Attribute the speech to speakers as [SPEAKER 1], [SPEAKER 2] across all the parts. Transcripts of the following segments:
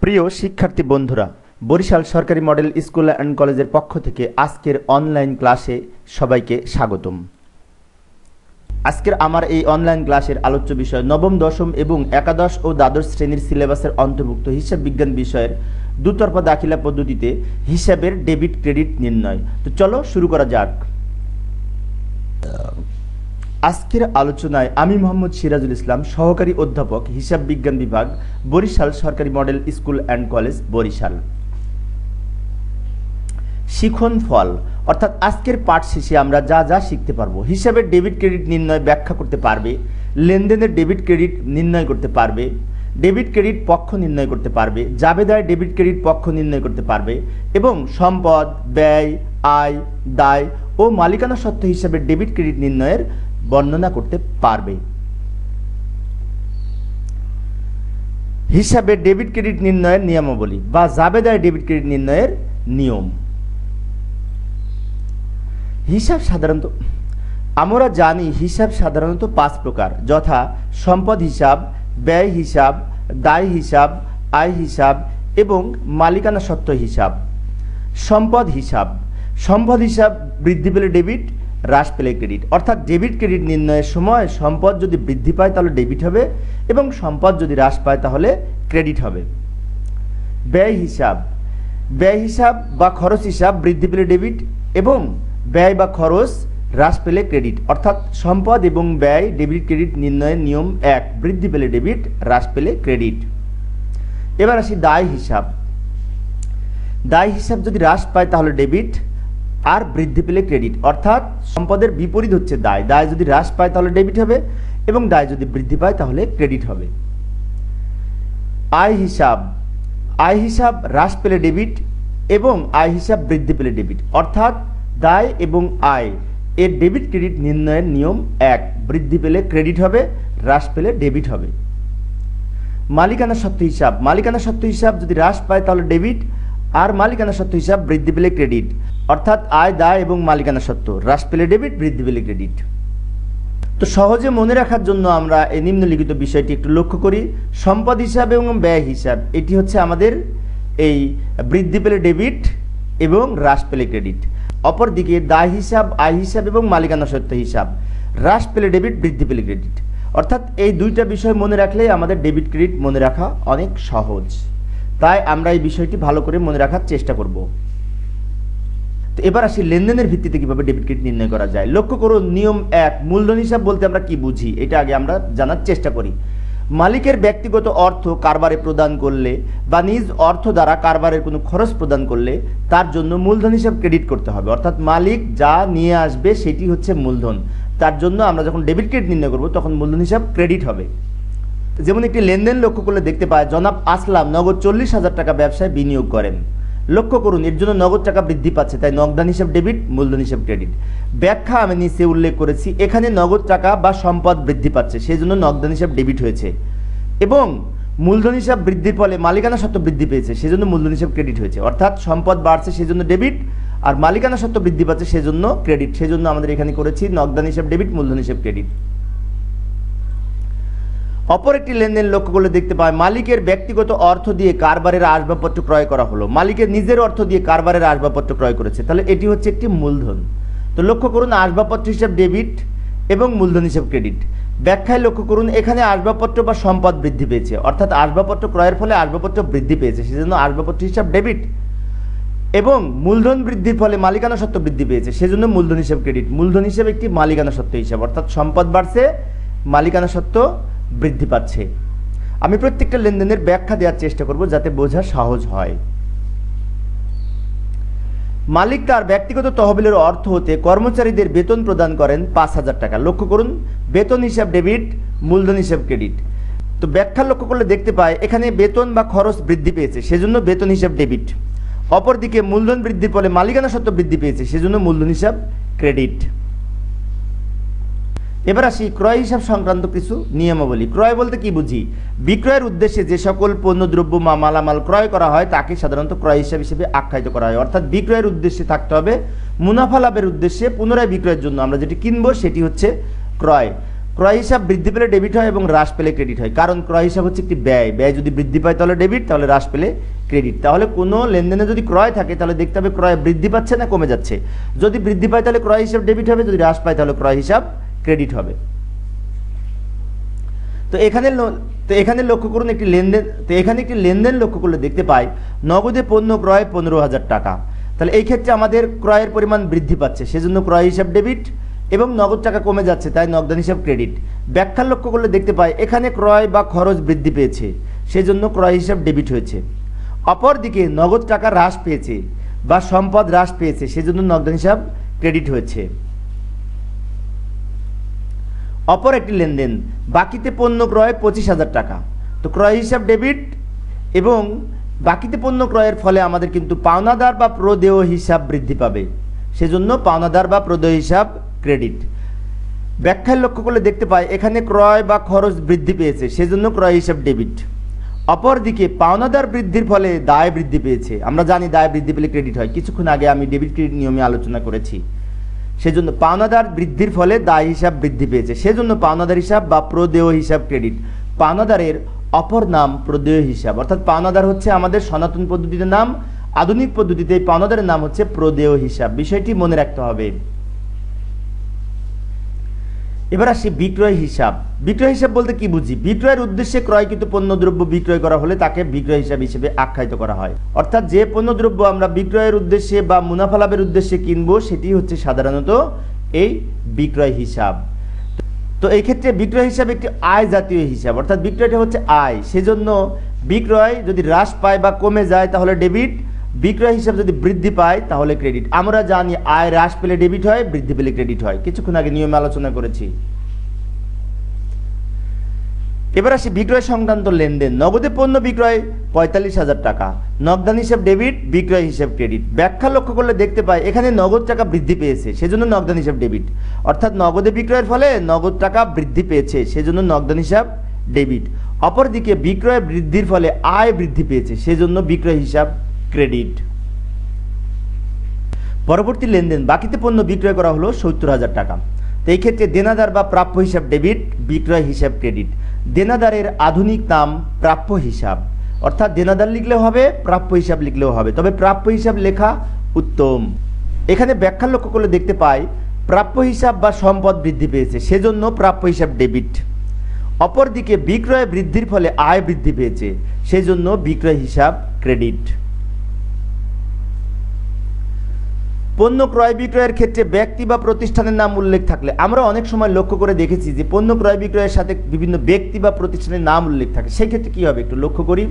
[SPEAKER 1] প্রিয় শিক্ষার্থী বন্ধুরা, বরিশাল সরকারি মডেল স্কুল অ্যান্ড কলেজের পক্ষ থেকে আজকের অনলাইন ক্লাসে সবাইকে স্বাগতম। আজকের আমার এই অনলাইন ক্লাসের আলোচ্য বিষয় নবম, দশম এবং একাদশ ও দ্বাদশ শ্রেণীর সিলেবাসের অন্তর্ভুক্ত হিসাব বিজ্ঞান বিষয়ের দুতরফা দাখিলা পদ্ধতিতে হিসাবের ডেবিট ক্রেডিট নির্ণয়। তো চলো শুরু করা যাক। আজকের আলোচনায় আমি মোহাম্মদ সিরাজুল ইসলাম, সহকারী অধ্যাপক, হিসাব বিজ্ঞান বিভাগ, বরিশাল সরকারি model school and college, Barishal. শিখন ফল অর্থাৎ আজকের পাঠ শেষে আমরা যা যা শিখতে পারবো: হিসাবের ডেবিট ক্রেডিট নির্ণয় ব্যাখ্যা করতে পারবে, লেনদেনের ডেবিট ক্রেডিট নির্ণয় করতে পারবে, ডেবিট ক্রেডিট পক্ষ নির্ণয় করতে পারবে, জাবেদায় ডেবিট ক্রেডিট পক্ষ নির্ণয় করতে পারবে এবং সম্পদ, ব্যয়, আয়, দায় ও মালিকানা সত্ত্ব হিসাবে ডেবিট ক্রেডিট নির্ণয়ের বর্ণনা করতে পারবে। হিসাবে ডেবিট ক্রেডিট নির্ণয়ের নিয়মাবলী বা জাবেদায় ডেবিট ক্রেডিট নির্ণয়ের নিয়ম। হিসাব সাধারণত আমরা জানি হিসাব সাধারণত 5 প্রকার, যথা সম্পদ হিসাব, ব্যয় হিসাব, দায় হিসাব, আয় হিসাব এবং মালিকানা সত্ত্ব হিসাব। সম্পদ হিসাব বৃদ্ধি পেলে ডেবিট, হ্রাস পেলে ক্রেডিট। অর্থাৎ ডেবিট ক্রেডিট নির্ণয়ের সময় সম্পদ যদি বৃদ্ধি পায় তাহলে ডেবিট হবে এবং সম্পদ যদি হ্রাস পায় তাহলে ক্রেডিট হবে। ব্যয় হিসাব বা খরচ হিসাব বৃদ্ধি পেলে ডেবিট এবং ব্যয় বা খরচ হ্রাস পেলে ক্রেডিট। অর্থাৎ সম্পদ এবং ব্যয় ডেবিট ক্রেডিট নির্ণয়ের নিয়ম এক: বৃদ্ধি পেলে ডেবিট, হ্রাস পেলে ক্রেডিট। এবার আসি দায় হিসাব যদি হ্রাস পায় তাহলে ডেবিট আর বৃদ্ধি পেলে ক্রেডিট। অর্থাৎ সম্পদের বিপরীত হচ্ছে দায়। দায় যদি হ্রাস পায় তাহলে ডেবিট হবে এবং দায় যদি বৃদ্ধি পায় তাহলে ক্রেডিট হবে। আয় হিসাব হ্রাস পেলে ডেবিট এবং আয় হিসাব বৃদ্ধি পেলে ডেবিট। অর্থাৎ দায় এবং আয় এর ডেবিট ক্রেডিট নির্ণয়ের নিয়ম এক: বৃদ্ধি পেলে ক্রেডিট হবে, হ্রাস পেলে ডেবিট হবে। মালিকানা সত্ত্ব হিসাব যদি হ্রাস পায় তাহলে ডেবিট আর মালিকানা সত্ত্ব হিসাব বৃদ্ধি পেলে ক্রেডিট। অর্থাৎ আয়, দায় এবং মালিকানা সত্ত্ব হ্রাস পেলে ডেবিট, বৃদ্ধি পেলে ক্রেডিট। তো সহজে মনে রাখার জন্য আমরা এই নিম্নলিখিত বিষয়টি একটু লক্ষ্য করি। সম্পদ হিসাব এবং ব্যয় হিসাব এটি হচ্ছে আমাদের এই বৃদ্ধি পেলে ডেবিট এবং হ্রাস পেলে ক্রেডিট। অপরদিকে দায় হিসাব, আয় হিসাব এবং মালিকানা সত্ত্ব হিসাব হ্রাস পেলে ডেবিট, বৃদ্ধি পেলে ক্রেডিট। অর্থাৎ এই দুইটা বিষয় মনে রাখলে আমাদের ডেবিট ক্রেডিট মনে রাখা অনেক সহজ। তাই আমরা এই বিষয়টি ভালো করে মনে রাখার চেষ্টা করব। তো এবার আসি লেনদেনের ভিত্তিতে কিভাবে ডেবিট ক্রেডিট নির্ণয় করা যায়। লক্ষ্য করুন, নিয়ম এক: মূলধন হিসাব বলতে আমরা কি বুঝি এটা আগে আমরা জানার চেষ্টা করি। মালিকের ব্যক্তিগত অর্থ কারবারে প্রদান করলে বা নিজ অর্থ দ্বারা কারবারের কোনো খরচ প্রদান করলে তার জন্য মূলধন হিসাব ক্রেডিট করতে হবে। অর্থাৎ মালিক যা নিয়ে আসবে সেটি হচ্ছে মূলধন। তার জন্য আমরা যখন ডেবিট ক্রেডিট নির্ণয় করব তখন মূলধন হিসাব ক্রেডিট হবে। যেমন একটি লেনদেন লক্ষ্য করলে দেখতে পায় জনাব আসলাম নগদ 40,000 টাকা ব্যবসায় বিনিয়োগ করেন। লক্ষ্য করুন, এর জন্য নগদ টাকা বৃদ্ধি পাচ্ছে, তাই নগদান হিসাব ডেবিট, মূলধন হিসাব ক্রেডিট। ব্যাখ্যা আমি নিচে উল্লেখ করেছি, এখানে নগদ টাকা বা সম্পদ বৃদ্ধি পাচ্ছে, সেই জন্য নগদান হিসাব ডেবিট হয়েছে এবং মূলধন হিসাব বৃদ্ধির ফলে মালিকানা সত্ত্ব বৃদ্ধি পেয়েছে, সেজন্য মূলধন হিসাব ক্রেডিট হয়েছে। অর্থাৎ সম্পদ বাড়ছে সেজন্য ডেবিট আর মালিকানা সত্ত্ব বৃদ্ধি পাচ্ছে সেজন্য ক্রেডিট। সেজন্য আমাদের এখানে করেছি নগদান হিসাব ডেবিট, মূলধন হিসাব ক্রেডিট। অপর একটি লেনদেন লক্ষ্য করলে দেখতে পায় মালিকের ব্যক্তিগত অর্থ দিয়ে কারবারের আসবাবপত্র ক্রয় করা হলো। মালিকের নিজের অর্থ দিয়ে কারবারের আসবাবপত্র ক্রয় করেছে, তাহলে এটি হচ্ছে একটি মূলধন। তো লক্ষ্য করুন, আসবাবপত্র হিসাব ডেবিট এবং মূলধন হিসাব ক্রেডিট। ব্যাখ্যায় লক্ষ্য করুন, এখানে আসবাবপত্র বা সম্পদ বৃদ্ধি পেয়েছে, অর্থাৎ আসবাবপত্র ক্রয়ের ফলে আসবাবপত্র বৃদ্ধি পেয়েছে, সেজন্য আসবাবপত্র হিসাব ডেবিট এবং মূলধন বৃদ্ধির ফলে মালিকানা সত্ত্ব বৃদ্ধি পেয়েছে, সেজন্য মূলধন হিসাব ক্রেডিট। মূলধন হিসাব একটি মালিকানা সত্ত্ব হিসাব, অর্থাৎ সম্পদ বাড়ছে, মালিকানা সত্ত্ব বৃদ্ধি পাচ্ছে। আমি প্রত্যেকটা লেনদেনের ব্যাখ্যা দেওয়ার চেষ্টা করব যাতে বোঝা সহজ হয়। মালিক তার ব্যক্তিগত তহবিলের অর্থ হতে কর্মচারীদের বেতন প্রদান করেন 5,000 টাকা। লক্ষ্য করুন, বেতন হিসাব ডেবিট, মূলধন হিসাব ক্রেডিট। তো ব্যাখ্যা লক্ষ্য করলে দেখতে পায় এখানে বেতন বা খরচ বৃদ্ধি পেয়েছে, সেজন্য বেতন হিসাব ডেবিট। অপরদিকে মূলধন বৃদ্ধির ফলে মালিকানা সত্ত্ব বৃদ্ধি পেয়েছে, সেজন্য মূলধন হিসাব ক্রেডিট। এবার আসি ক্রয় হিসাব সংক্রান্ত কিছু নিয়মাবলী। ক্রয় বলতে কি বুঝি? বিক্রয়ের উদ্দেশ্যে যে সকল পণ্যদ্রব্য বা মালামাল ক্রয় করা হয় তাকে সাধারণত ক্রয় হিসাব হিসেবে আখ্যায়িত করা হয়। অর্থাৎ বিক্রয়ের উদ্দেশ্যে থাকতে হবে, মুনাফা লাভের উদ্দেশ্যে পুনরায় বিক্রয়ের জন্য আমরা যেটি কিনবো সেটি হচ্ছে ক্রয়। ক্রয় হিসাব বৃদ্ধি পেলে ডেবিট হয় এবং হ্রাস পেলে ক্রেডিট হয়, কারণ ক্রয় হিসাব হচ্ছে একটি ব্যয়, ব্যয় যদি বৃদ্ধি পায় তাহলে ডেবিট, তাহলে হ্রাস পেলে ক্রেডিট। তাহলে কোনো লেনদেনে যদি ক্রয় থাকে তাহলে দেখতে হবে ক্রয় বৃদ্ধি পাচ্ছে না কমে যাচ্ছে। যদি বৃদ্ধি পায় তাহলে ক্রয় হিসাব ডেবিট হবে, যদি হ্রাস পায় তাহলে ক্রয় হিসাব ক্রেডিট হবে। তো এখানে লক্ষ্য করুন একটি লেনদেন, তো এখানে একটি লেনদেন লক্ষ্য করলে দেখতে পাই নগদে পণ্য ক্রয় 15,000 টাকা। তাহলে এই ক্ষেত্রে আমাদের ক্রয়ের পরিমাণ বৃদ্ধি পাচ্ছে, সেজন্য ক্রয় হিসাব ডেবিট, এবং নগদ টাকা কমে যাচ্ছে তাই নগদান হিসাব ক্রেডিট। ব্যাখ্যার লক্ষ্য করলে দেখতে পাই এখানে ক্রয় বা খরচ বৃদ্ধি পেয়েছে, সেজন্য ক্রয় হিসাব ডেবিট হয়েছে। অপরদিকে নগদ টাকা হ্রাস পেয়েছে বা সম্পদ হ্রাস পেয়েছে, সেজন্য নগদান হিসাব ক্রেডিট হয়েছে। অপর একটি লেনদেন, বাকিতে পণ্য ক্রয় 25,000 টাকা। তো ক্রয় হিসাব ডেবিট এবং বাকিতে পণ্য ক্রয়ের ফলে আমাদের কিন্তু পাওনাদার বা প্রদেয় হিসাব বৃদ্ধি পাবে, সেজন্য পাওনাদার বা প্রদেয় হিসাব ক্রেডিট। ব্যাখ্যায় লক্ষ্য করলে দেখতে পাই এখানে ক্রয় বা খরচ বৃদ্ধি পেয়েছে, সেজন্য ক্রয় হিসাব ডেবিট। অপরদিকে পাওনাদার বৃদ্ধির ফলে দায় বৃদ্ধি পেয়েছে, আমরা জানি দায় বৃদ্ধি পেলে ক্রেডিট হয়, কিছুক্ষণ আগে আমি ডেবিট ক্রেডিট নিয়মে আলোচনা করেছি। সেজন্য পাওনাদার বৃদ্ধির ফলে দায় হিসাব বৃদ্ধি পেয়েছে, সেজন্য পাওনাদার হিসাব বা প্রদেয় হিসাব ক্রেডিট। পাওনাদারের অপর নাম প্রদেয় হিসাব, অর্থাৎ পাওনাদার হচ্ছে আমাদের সনাতন পদ্ধতিতে নাম, আধুনিক পদ্ধতিতে পাওনাদারের নাম হচ্ছে প্রদেয় হিসাব, বিষয়টি মনে রাখতে হবে। এবার আসি বিক্রয় হিসাব। বিক্রয় হিসাব বলতে কি বুঝি? বিক্রয়ের উদ্দেশ্যে ক্রয়কৃত পণ্যদ্রব্য বিক্রয় করা হলে তাকে বিক্রয় হিসাব হিসেবে আখ্যায়িত করা হয়। অর্থাৎ যে পণ্যদ্রব্য আমরা বিক্রয়ের উদ্দেশ্যে বা মুনাফা লাভের উদ্দেশ্যে কিনবো সেটি হচ্ছে সাধারণত এই বিক্রয় হিসাব। তো এই ক্ষেত্রে বিক্রয় হিসাব একটি আয় জাতীয় হিসাব, অর্থাৎ বিক্রয়টা হচ্ছে আয়, সেজন্য বিক্রয় যদি হ্রাস পায় বা কমে যায় তাহলে ডেবিট, বিক্রয় হিসাব যদি বৃদ্ধি পায় তাহলে ক্রেডিট। আমরা জানি আয় হ্রাস পেলে ডেবিট হয়, বৃদ্ধি পেলে ক্রেডিট হয়, কিছুক্ষণ আগে নিয়মে আলোচনা করেছি। এবার আসি বিক্রয় সংক্রান্ত লেনদেন। নগদে পণ্য বিক্রয় 45,000 টাকা, নগদান হিসাব ডেবিট, বিক্রয় হিসাব ক্রেডিট। ব্যাখ্যা লক্ষ্য করলে দেখতে পাই এখানে নগদ টাকা বৃদ্ধি পেয়েছে, সেজন্য নগদান হিসাব ডেবিট, অর্থাৎ নগদে বিক্রয়ের ফলে নগদ টাকা বৃদ্ধি পেয়েছে, সেজন্য নগদান হিসাব ডেবিট। অপরদিকে বিক্রয় বৃদ্ধির ফলে আয় বৃদ্ধি পেয়েছে, সেজন্য বিক্রয় হিসাব ক্রেডিট। পরবর্তী লেনদেন, বাকিতে পণ্য বিক্রয় করা হলো 70,000 টাকা। তো এই ক্ষেত্রে দেনাদার বা প্রাপ্য হিসাব ডেবিট, বিক্রয় হিসাব ক্রেডিট। দেনাদারের আধুনিক নাম প্রাপ্য হিসাব, অর্থাৎ দেনাদার লিখলেও হবে, প্রাপ্য হিসাব লিখলেও হবে, তবে প্রাপ্য হিসাব লেখা উত্তম। এখানে ব্যাখ্যা লক্ষ্য করলে দেখতে পাই প্রাপ্য হিসাব বা সম্পদ বৃদ্ধি পেয়েছে, সেজন্য প্রাপ্য হিসাব ডেবিট। অপরদিকে বিক্রয় বৃদ্ধির ফলে আয় বৃদ্ধি পেয়েছে, সেজন্য বিক্রয় হিসাব ক্রেডিট। পণ্য ক্রয় বিক্রয়ের ক্ষেত্রে ব্যক্তি বা প্রতিষ্ঠানের নাম উল্লেখ থাকলে, আমরা অনেক সময় লক্ষ্য করে দেখেছি যে পণ্য ক্রয় বিক্রয়ের সাথে বিভিন্ন ব্যক্তি বা প্রতিষ্ঠানের নাম উল্লেখ থাকে, সেই ক্ষেত্রে কী হবে একটু লক্ষ্য করি।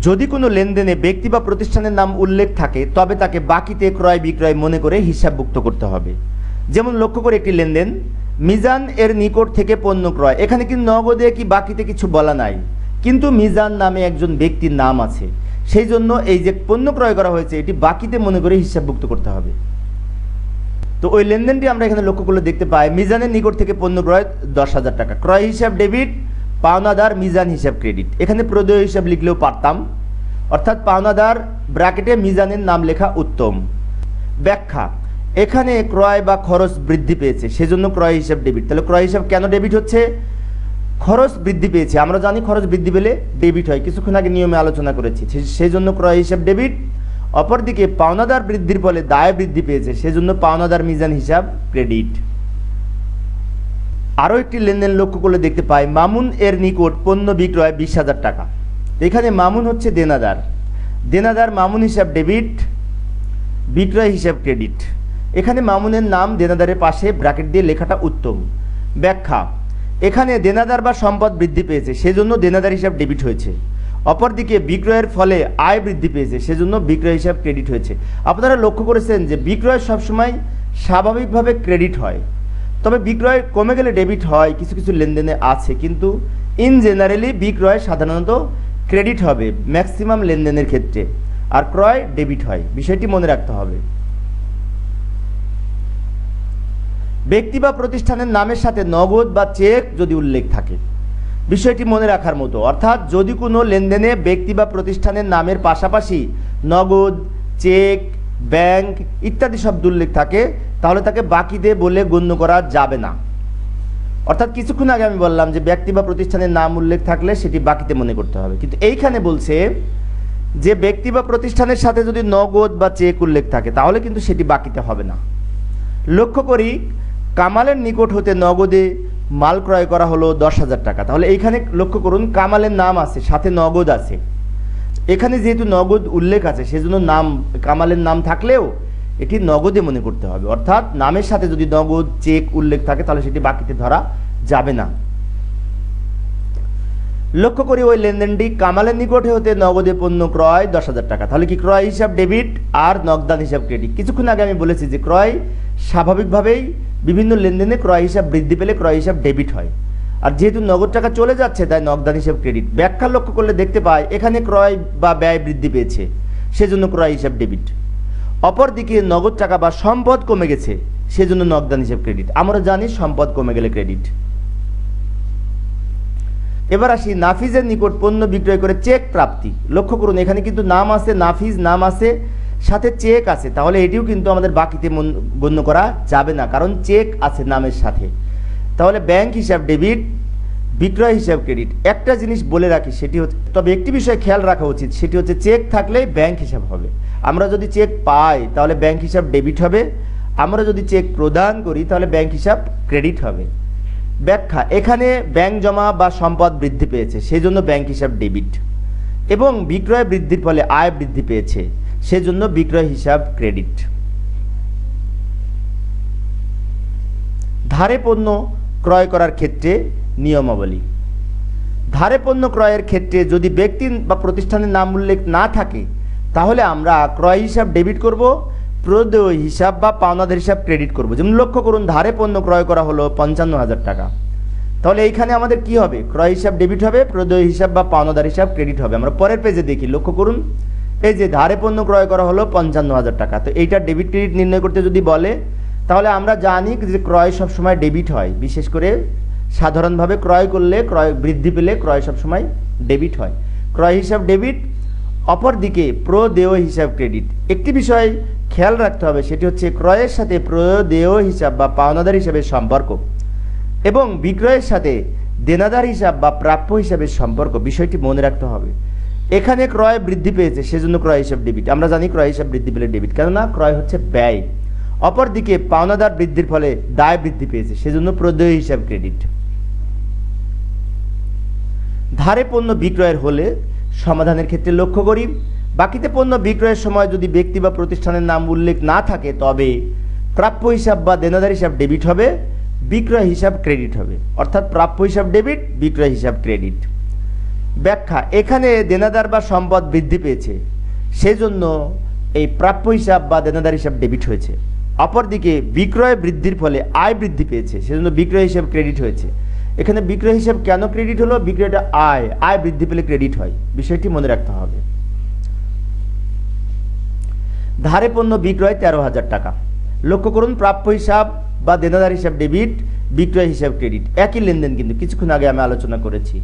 [SPEAKER 1] যদি কোনো লেনদেনে ব্যক্তি বা প্রতিষ্ঠানের নাম উল্লেখ থাকে তবে তাকে বাকিতে ক্রয় বিক্রয় মনে করে হিসাবভুক্ত করতে হবে। যেমন লক্ষ্য করে একটি লেনদেন, মিজান এর নিকট থেকে পণ্য ক্রয়, এখানে কিন্তু নগদে কি বাকিতে কিছু বলা নাই, কিন্তু মিজান নামে একজন ব্যক্তির নাম আছে, সেই জন্য এই যে পণ্য ক্রয় করা হয়েছে এটি বাকিতে মনে করে হিসাবভুক্ত করতে হবে। তো ওই লেনদেনটি আমরা এখানে লক্ষ্য করলে দেখতে পাই মিজানের নিকট থেকে পণ্য ক্রয় 10,000 টাকা, ক্রয় হিসাব ডেবিট, পাওনাদার মিজান হিসাব ক্রেডিট। এখানে প্রদেয় হিসাব লিখলেও পারতাম, অর্থাৎ পাওনাদার ব্র্যাকেটে মিজানের নাম লেখা উত্তম। ব্যাখ্যা, এখানে ক্রয় বা খরচ বৃদ্ধি পেয়েছে, সেজন্য ক্রয় হিসাব ডেবিট। তাহলে ক্রয় হিসাব কেন ডেবিট হচ্ছে? খরচ বৃদ্ধি পেয়েছে, আমরা জানি খরচ বৃদ্ধি পেলে ডেবিট হয়, কিছুক্ষণ আগে নিয়মে আলোচনা করেছি, সেই জন্য ক্রয় হিসাব ডেবিট। অপরদিকে পাওনাদার বৃদ্ধির ফলে দায় বৃদ্ধি পেয়েছে, সেজন্য পাওনাদার মিজান হিসাব ক্রেডিট। আরও একটি লেনদেন লক্ষ্য করলে দেখতে পাই মামুন এর নিকট পণ্য বিক্রয় 20,000 টাকা। এখানে মামুন হচ্ছে দেনাদার, দেনাদার মামুন হিসাব ডেবিট, বিক্রয় হিসাব ক্রেডিট। এখানে মামুনের নাম দেনাদারের পাশে ব্র্যাকেট দিয়ে লেখাটা উত্তম। ব্যাখ্যা, এখানে দেনাদার বা সম্পদ বৃদ্ধি পেয়েছে, সেজন্য দেনাদার হিসাব ডেবিট হয়েছে। অপরদিকে বিক্রয়ের ফলে আয় বৃদ্ধি পেয়েছে, সেজন্য বিক্রয় হিসাব ক্রেডিট হয়েছে। আপনারা লক্ষ্য করেছেন যে বিক্রয় সবসময় স্বাভাবিকভাবে ক্রেডিট হয়, তবে বিক্রয় কমে গেলে ডেবিট হয়, কিছু কিছু লেনদেনে আছে, কিন্তু ইন জেনারেলি বিক্রয় সাধারণত ক্রেডিট হবে ম্যাক্সিমাম লেনদেনের ক্ষেত্রে, আর ক্রয় ডেবিট হয়, বিষয়টি মনে রাখতে হবে। ব্যক্তি বা প্রতিষ্ঠানের নামের সাথে নগদ বা চেক যদি উল্লেখ থাকে, বিষয়টি মনে রাখার মতো, অর্থাৎ যদি কোনো লেনদেনে ব্যক্তি বা প্রতিষ্ঠানের নামের পাশাপাশি নগদ, চেক, ব্যাংক ইত্যাদি শব্দ উল্লেখ থাকে তাহলে তাকে বাকিতে বলে গণ্য করা যাবে না। অর্থাৎ কিছুক্ষণ আগে আমি বললাম যে ব্যক্তি বা প্রতিষ্ঠানের নাম উল্লেখ থাকলে সেটি বাকিতে মনে করতে হবে, কিন্তু এইখানে বলছে যে ব্যক্তি বা প্রতিষ্ঠানের সাথে যদি নগদ বা চেক উল্লেখ থাকে তাহলে কিন্তু সেটি বাকিতে হবে না। লক্ষ্য করি কামালের নিকট হতে নগদে মাল ক্রয় করা হলো 10,000 টাকা। তাহলে এইখানে লক্ষ্য করুন কামালের নাম আছে, সাথে নগদ আছে। এখানে যেহেতু নগদ উল্লেখ আছে সেজন্য নাম কামালের নাম থাকলেও এটি নগদে মনে করতে হবে, অর্থাৎ নামের সাথে যদি নগদ চেক উল্লেখ থাকে তাহলে সেটি বাকিতে ধরা যাবে না। লক্ষ্য করি ওই লেনদেনটি কামালের নিকটে হতে নগদে পণ্য ক্রয় 10,000 টাকা। তাহলে কি ক্রয় হিসাব ডেবিট আর নগদান হিসাব ক্রেডিট। কিছুক্ষণ আগে আমি বলেছি যে ক্রয় স্বাভাবিকভাবেই বিভিন্ন লেনদেনে ক্রয় হিসাব বৃদ্ধি পেলে ক্রয় হিসাব ডেবিট হয়, আর যেহেতু নগদ টাকা চলে যাচ্ছে তাই নগদান হিসাব ক্রেডিট। ব্যাখ্যা লক্ষ্য করলে দেখতে পাই এখানে ক্রয় বা ব্যয় বৃদ্ধি পেয়েছে সেজন্য ক্রয় হিসাব ডেবিট, অপরদিকে নগদ টাকা বা সম্পদ কমে গেছে সেজন্য নগদান হিসাব ক্রেডিট। আমরা জানি সম্পদ কমে গেলে ক্রেডিট। এবার আসি নাফিজের নিকট পণ্য বিক্রয় করে চেক প্রাপ্তি। লক্ষ্য করুন এখানে কিন্তু নাম আছে, নাফিজ নাম আছে, সাথে চেক আছে, তাহলে এটিও কিন্তু আমাদের বাকিতে গণ্য করা যাবে না, কারণ চেক আছে নামের সাথে। তাহলে ব্যাংক হিসাব ডেবিট, বিক্রয় হিসাব ক্রেডিট। একটা জিনিস বলে রাখি সেটি হচ্ছে, তবে একটি বিষয় খেয়াল রাখা উচিত, সেটি হচ্ছে চেক থাকলেই ব্যাংক হিসাব হবে। আমরা যদি চেক পাই তাহলে ব্যাংক হিসাব ডেবিট হবে, আমরা যদি চেক প্রদান করি তাহলে ব্যাংক হিসাব ক্রেডিট হবে। ব্যাখ্যা, এখানে ব্যাংক জমা বা সম্পদ বৃদ্ধি পেয়েছে সেজন্য ব্যাংক হিসাব ডেবিট, এবং বিক্রয় বৃদ্ধির ফলে আয় বৃদ্ধি পেয়েছে সেজন্য বিক্রয় হিসাব ক্রেডিট। ধারে পণ্য ক্রয় করার ক্ষেত্রে নিয়মাবলী। ধারে পণ্য ক্রয়ের ক্ষেত্রে যদি ব্যক্তি বা প্রতিষ্ঠানের নাম উল্লেখ না থাকে তাহলে আমরা ক্রয় হিসাব ডেবিট করব, প্রদেয় হিসাব বা পাওনাদার হিসাব ক্রেডিট করব। যেমন লক্ষ্য করুন ধারে পণ্য ক্রয় করা হলো 55,000 টাকা, তাহলে এইখানে আমাদের কি হবে, ক্রয় হিসাব ডেবিট হবে, প্রদেয় হিসাব বা পাওনাদার হিসাব ক্রেডিট হবে। আমরা পরের পেজে দেখি, লক্ষ্য করুন এই যে ধারে পণ্য ক্রয় করা হলো 55,000 টাকা, তো এইটা ডেবিট ক্রেডিট নির্ণয় করতে যদি বলে তাহলে আমরা জানি যে ক্রয় সবসময় ডেবিট হয়, বিশেষ করে সাধারণভাবে ক্রয় করলে ক্রয় বৃদ্ধি পেলে ক্রয় সবসময় ডেবিট হয়, ক্রয় হিসাব ডেবিট। অপরদিকে প্রদেয় হিসাব ক্রেডিট। একটি বিষয় খেয়াল রাখতে হবে সেটি হচ্ছে ক্রয়ের সাথে প্রদেয় হিসাব বা পাওনাদার হিসাবের সম্পর্ক এবং বিক্রয়ের সাথে দেনাদার হিসাব বা প্রাপ্য হিসাবের সম্পর্ক, বিষয়টি মনে রাখতে হবে। এখানে ক্রয় বৃদ্ধি পেয়েছে সেজন্য ক্রয় হিসাব ডেবিট, আমরা জানি ক্রয় হিসাব বৃদ্ধি পেলে ডেবিট, কেননা ক্রয় হচ্ছে ব্যয়। অপরদিকে পাওনাদার বৃদ্ধির ফলে দায় বৃদ্ধি পেয়েছে সেজন্য প্রদেয় হিসাব ক্রেডিট। ধারে পণ্য বিক্রয়ের হলে সমাধানের ক্ষেত্রে লক্ষ্য করি বাকিতে পণ্য বিক্রয়ের সময় যদি ব্যক্তি বা প্রতিষ্ঠানের নাম উল্লেখ না থাকে তবে প্রাপ্য হিসাব বা দেনাদার হিসাব ডেবিট হবে, বিক্রয় হিসাব ক্রেডিট হবে, অর্থাৎ প্রাপ্য হিসাব ডেবিট, বিক্রয় হিসাব ক্রেডিট। ব্যাখ্যা, এখানে দেনাদার বা সম্পদ বৃদ্ধি পেয়েছে সেজন্য এই প্রাপ্য হিসাব বা দেনাদার হিসাব ডেবিট হয়েছে। অপরদিকে বিক্রয় বৃদ্ধির ফলে আয় বৃদ্ধি পেয়েছে সেজন্য বিক্রয় হিসাব ক্রেডিট হয়েছে। এখানে বিক্রয় হিসাব কেন ক্রেডিট হলো, বিক্রয়টা আয় বৃদ্ধি পেলে ক্রেডিট হয়, বিষয়টি মনে রাখতে হবে। ধারে পণ্য বিক্রয় 13,000 টাকা। লক্ষ্য করুন প্রাপ্য হিসাব বা দেনাদার হিসাব ডেবিট, বিক্রয় হিসাব ক্রেডিট, একই লেনদেন কিন্তু কিছুক্ষণ আগে আমি আলোচনা করেছি।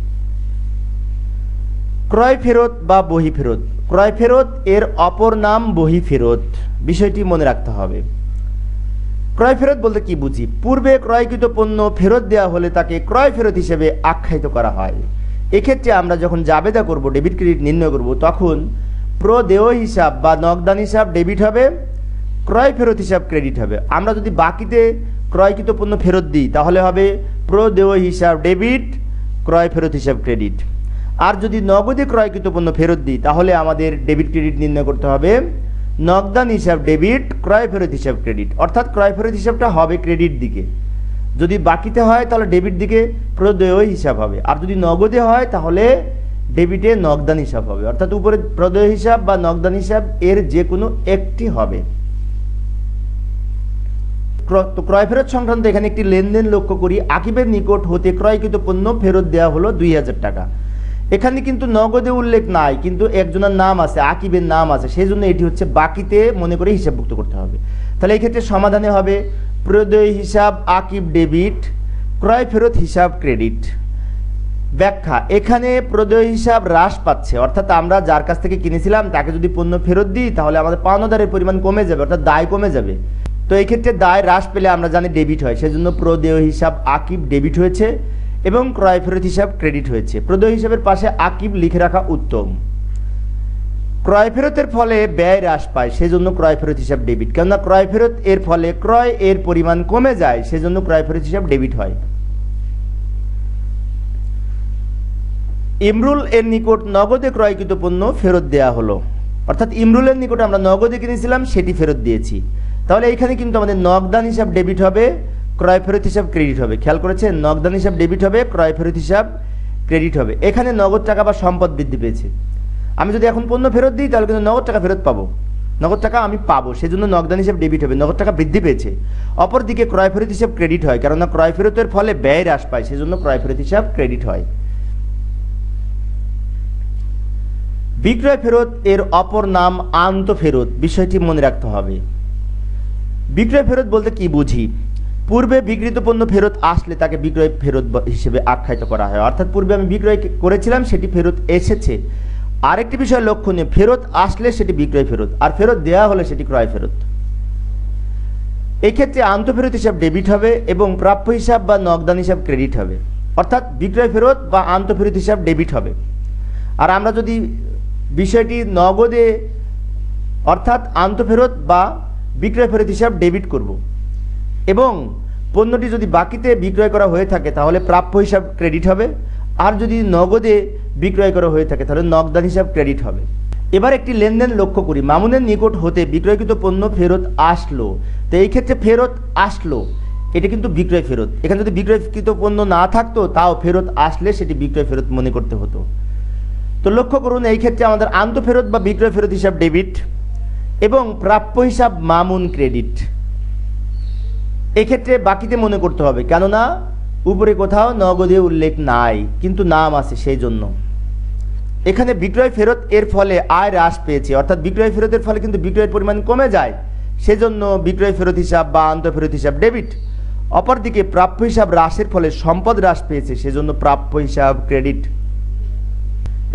[SPEAKER 1] ক্রয় ফেরত বা বহি ফেরত। ক্রয় ফেরত এর অপর নাম বহি ফেরত, বিষয়টি মনে রাখতে হবে। ক্রয় ফেরত বলতে কি বুঝি, পূর্বে ক্রয়কৃত পণ্য ফেরত দেওয়া হলে তাকে ক্রয় ফেরত হিসেবে আখ্যায়িত করা হয়। এক্ষেত্রে আমরা যখন জাবেদা করব, ডেবিট ক্রেডিট নির্ণয় করব, তখন প্রদেয় হিসাব বা নগদান হিসাব ডেবিট হবে, ক্রয় ফেরত হিসাব ক্রেডিট হবে। আমরা যদি বাকিতে ক্রয়কৃত পণ্য ফেরত দিই তাহলে হবে প্রদেয় হিসাব ডেবিট, ক্রয় ফেরত হিসাব ক্রেডিট। আর যদি নগদে ক্রয়কৃত পণ্য ফেরত দিই তাহলে আমাদের ডেবিট ক্রেডিট নির্ণয় করতে হবে নগদান হিসাব ডেবিট, ক্রয় ফেরত হিসাব ক্রেডিট, অর্থাৎ ক্রয় ফেরত হিসাবটা হবে ক্রেডিট দিকে, যদি বাকিতে হয় তাহলে ডেবিট দিকে প্রদেয় হিসাব হবে, আর যদি নগদে হয় তাহলে ডেবিটে নগদান হিসাব হবে, অর্থাৎ উপরে প্রদেয় হিসাব বা নগদান হিসাব এর যে কোনো একটি হবে। ক্রয় ফেরত সংক্রান্ত এখানে একটি লেনদেন লক্ষ্য করি। আকিবের নিকট হতে ক্রয়কৃত পণ্য ফেরত দেওয়া হলো 2,000 টাকা। এখানে কিন্তু নগদে উল্লেখ নাই, কিন্তু একজনের নাম আছে, আকিবের নাম আছে, সেই জন্য এটি হচ্ছে বাকিতে মনে করে হিসাবভুক্ত করতে হবে। তাহলে এই ক্ষেত্রে সমাধানে হবে প্রদেয় হিসাব আকিব ডেবিট, ক্রয় ফেরত হিসাব ক্রেডিট। ব্যাখ্যা, এখানে প্রদেয় হিসাব হ্রাস পাচ্ছে, অর্থাৎ আমরা যার কাছ থেকে কিনেছিলাম তাকে যদি পণ্য ফেরত দিই তাহলে আমাদের পাওনাদারের পরিমাণ কমে যাবে, অর্থাৎ দায় কমে যাবে। তো এই ক্ষেত্রে দায় হ্রাস পেলে আমরা জানি ডেবিট হয়, সেজন্য প্রদেয় হিসাব আকিব ডেবিট হয়েছে এবং ক্রয় ফেরত হিসাব ক্রেডিট হয়েছে। প্রদেয় হিসাবের পাশে আকিব লিখে রাখা উত্তম। ক্রয় ফেরতের ফলে ব্যয় হ্রাস পায়, সেজন্য ক্রয় ফেরত হিসাব ডেবিট। কেননা ক্রয় ফেরত এর ফলে ক্রয় এর পরিমাণ কমে যায়, সেজন্য ক্রয় ফেরত হিসাব ডেবিট হয়। ইমরুল এর নিকট নগদে ক্রয়কৃত পণ্য ফেরত দেয়া হলো, অর্থাৎ ইমরুলের নিকট আমরা নগদে কিনেছিলাম সেটি ফেরত দিয়েছি। তাহলে এইখানে কিন্তু আমাদের নগদান হিসাব ডেবিট হবে, ক্রয় ফেরত হিসাব ক্রেডিট হবে। খেয়াল করেছেন, নগদান হিসাব ডেবিট হবে, ক্রয় ফেরত হিসাব ক্রেডিট হবে। এখানে নগদ টাকা বা সম্পদ বৃদ্ধি পেয়েছে। আমি যদি এখন পণ্য ফেরত দিই তাহলে কিন্তু নগদ টাকা ফেরত পাবো, নগদ টাকা আমি পাবো, সেজন্য নগদান হিসাব ডেবিট হবে, নগদ টাকা বৃদ্ধি পেয়েছে। অপরদিকে ক্রয় ফেরত হিসাব ক্রেডিট হয়, কেননা ক্রয় ফেরতের ফলে ব্যয় হ্রাস পায়, সেজন্য ক্রয় ফেরত হিসাব ক্রেডিট হয়। বিক্রয় ফেরত এর অপর নাম আন্ত ফেরত, বিষয়টি মনে রাখতে হবে। বিক্রয় ফেরত বলতে কি বুঝি? পূর্বে বিক্রিত পণ্য ফেরত আসলে তাকে বিক্রয় ফেরত হিসেবে আখ্যায়িত করা হয়, অর্থাৎ পূর্বে আমি বিক্রয় করেছিলাম সেটি ফেরত এসেছে। আরেকটি বিষয় লক্ষণীয়, ফেরত আসলে সেটি বিক্রয় ফেরত, আর ফেরত দেওয়া হলে সেটি ক্রয় ফেরত। এই ক্ষেত্রে আন্ত ফেরত হিসাব ডেবিট হবে এবং প্রাপ্য হিসাব বা নগদান হিসাব ক্রেডিট হবে, অর্থাৎ বিক্রয় ফেরত বা আন্ত ফেরত হিসাব ডেবিট হবে। আর আমরা যদি বিষয়টি নগদে অর্থাৎ আন্ত ফেরত বা বিক্রয় ফেরত হিসাব ডেবিট করব এবং পণ্যটি যদি বাকিতে বিক্রয় করা হয়ে থাকে তাহলে প্রাপ্য হিসাব ক্রেডিট হবে, আর যদি নগদে বিক্রয় করা হয়ে থাকে তাহলে নগদান হিসাব ক্রেডিট হবে। এবার একটি লেনদেন লক্ষ্য করি। মামুনের নিকট হতে বিক্রয়কৃত পণ্য ফেরত আসলো, তো এই ক্ষেত্রে ফেরত আসলো এটা কিন্তু বিক্রয় ফেরত। এখানে যদি বিক্রয়কৃত পণ্য না থাকতো তাও ফেরত আসলে সেটি বিক্রয় ফেরত মনে করতে হতো। তো লক্ষ্য করুন, এই ক্ষেত্রে আমাদের আন্ত ফেরত বা বিক্রয় ফেরত হিসাব ডেবিট এবং প্রাপ্য হিসাব মামুন ক্রেডিট। এক্ষেত্রে বাকিতে মনে করতে হবে, কেননা উপরে কোথাও নগদে উল্লেখ নাই কিন্তু নাম আছে, সেই জন্য এখানে বিক্রয় ফেরত এর ফলে আয় হ্রাস পেয়েছে, অর্থাৎ বিক্রয় ফেরতের ফলে কিন্তু বিক্রয়ের পরিমাণ কমে যায়, সেজন্য বিক্রয় ফেরত হিসাব বা আন্ত ফেরত হিসাব ডেবিট। অপরদিকে প্রাপ্য হিসাব হ্রাসের ফলে সম্পদ হ্রাস পেয়েছে, সেজন্য প্রাপ্য হিসাব ক্রেডিট।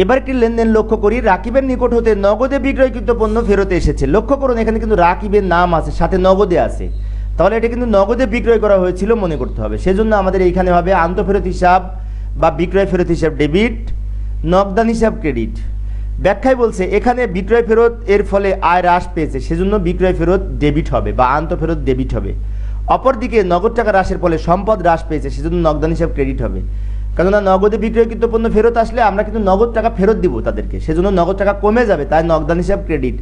[SPEAKER 1] এবার একটি লেনদেন লক্ষ্য করি। রাকিবের নিকট হতে নগদে বিক্রয়কৃত পণ্য ফেরত এসেছে। লক্ষ্য করুন, এখানে কিন্তু রাকিবের নাম আছে, সাথে নগদে আছে, তাহলে এটা কিন্তু নগদে বিক্রয় করা হয়েছিল মনে করতে হবে। সেজন্য আমাদের এইখানে হবে আন্ত ফেরত হিসাব বা বিক্রয় ফেরত হিসাব ডেবিট, নগদান হিসাব ক্রেডিট। ব্যাখ্যায় বলছে এখানে বিক্রয় ফেরত এর ফলে আয় হ্রাস পেয়েছে, সেজন্য বিক্রয় ফেরত ডেবিট হবে বা আন্ত ফেরত ডেবিট হবে। অপরদিকে নগদ টাকা হ্রাসের ফলে সম্পদ হ্রাস পেয়েছে, সেজন্য নগদান হিসাব ক্রেডিট হবে। কেননা নগদে বিক্রয়কৃত পণ্য ফেরত আসলে আমরা কিন্তু নগদ টাকা ফেরত দিব তাদেরকে, সেজন্য নগদ টাকা কমে যাবে, তাই নগদান হিসাব ক্রেডিট।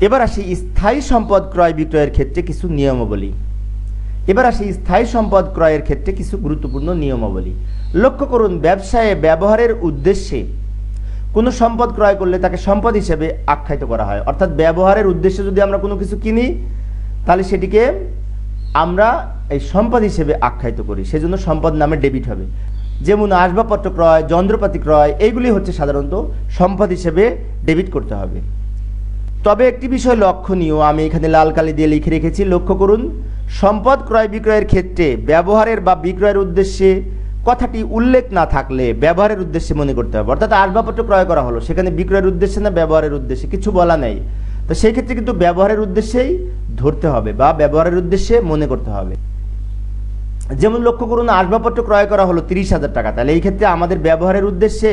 [SPEAKER 1] এবার আসি স্থায়ী সম্পদ ক্রয় বিক্রয়ের ক্ষেত্রে কিছু নিয়মাবলী। স্থায়ী সম্পদ ক্রয়ের ক্ষেত্রে কিছু গুরুত্বপূর্ণ নিয়মাবলী লক্ষ্য করুন। ব্যবসায়ে ব্যবহারের উদ্দেশ্যে কোনো সম্পদ ক্রয় করলে তাকে সম্পদ হিসেবে আখ্যায়িত করা হয়, অর্থাৎ ব্যবহারের উদ্দেশ্যে যদি আমরা কোনো কিছু কিনি তাহলে সেটিকে আমরা এই সম্পদ হিসেবে আখ্যায়িত করি, সেজন্য সম্পদ নামে ডেবিট হবে। যেমন আসবাবপত্র ক্রয়, যন্ত্রপাতি ক্রয়, এইগুলি হচ্ছে সাধারণত সম্পদ হিসেবে ডেবিট করতে হবে। তবে একটি বিষয় লক্ষণীয়, আমি এখানে লাল কালি দিয়ে লিখে রেখেছি, লক্ষ্য করুন। সম্পদ ক্রয় বিক্রয়ের ক্ষেত্রে ব্যবহারের বা বিক্রয়ের উদ্দেশ্যে কথাটি উল্লেখ না থাকলে ব্যবহারের উদ্দেশ্যে মনে করতে হবে। অর্থাৎ আসবাবপত্র ক্রয় করা হলো, সেখানে বিক্রয়ের উদ্দেশ্যে না ব্যবহারের উদ্দেশ্যে কিছু বলা নেই, তো সেই ক্ষেত্রে কিন্তু ব্যবহারের উদ্দেশ্যেই ধরতে হবে বা ব্যবহারের উদ্দেশ্যে মনে করতে হবে। যেমন লক্ষ্য করুন, আসবাবপত্র ক্রয় করা হলো 30,000 টাকা, তাহলে এই ক্ষেত্রে আমাদের ব্যবহারের উদ্দেশ্যে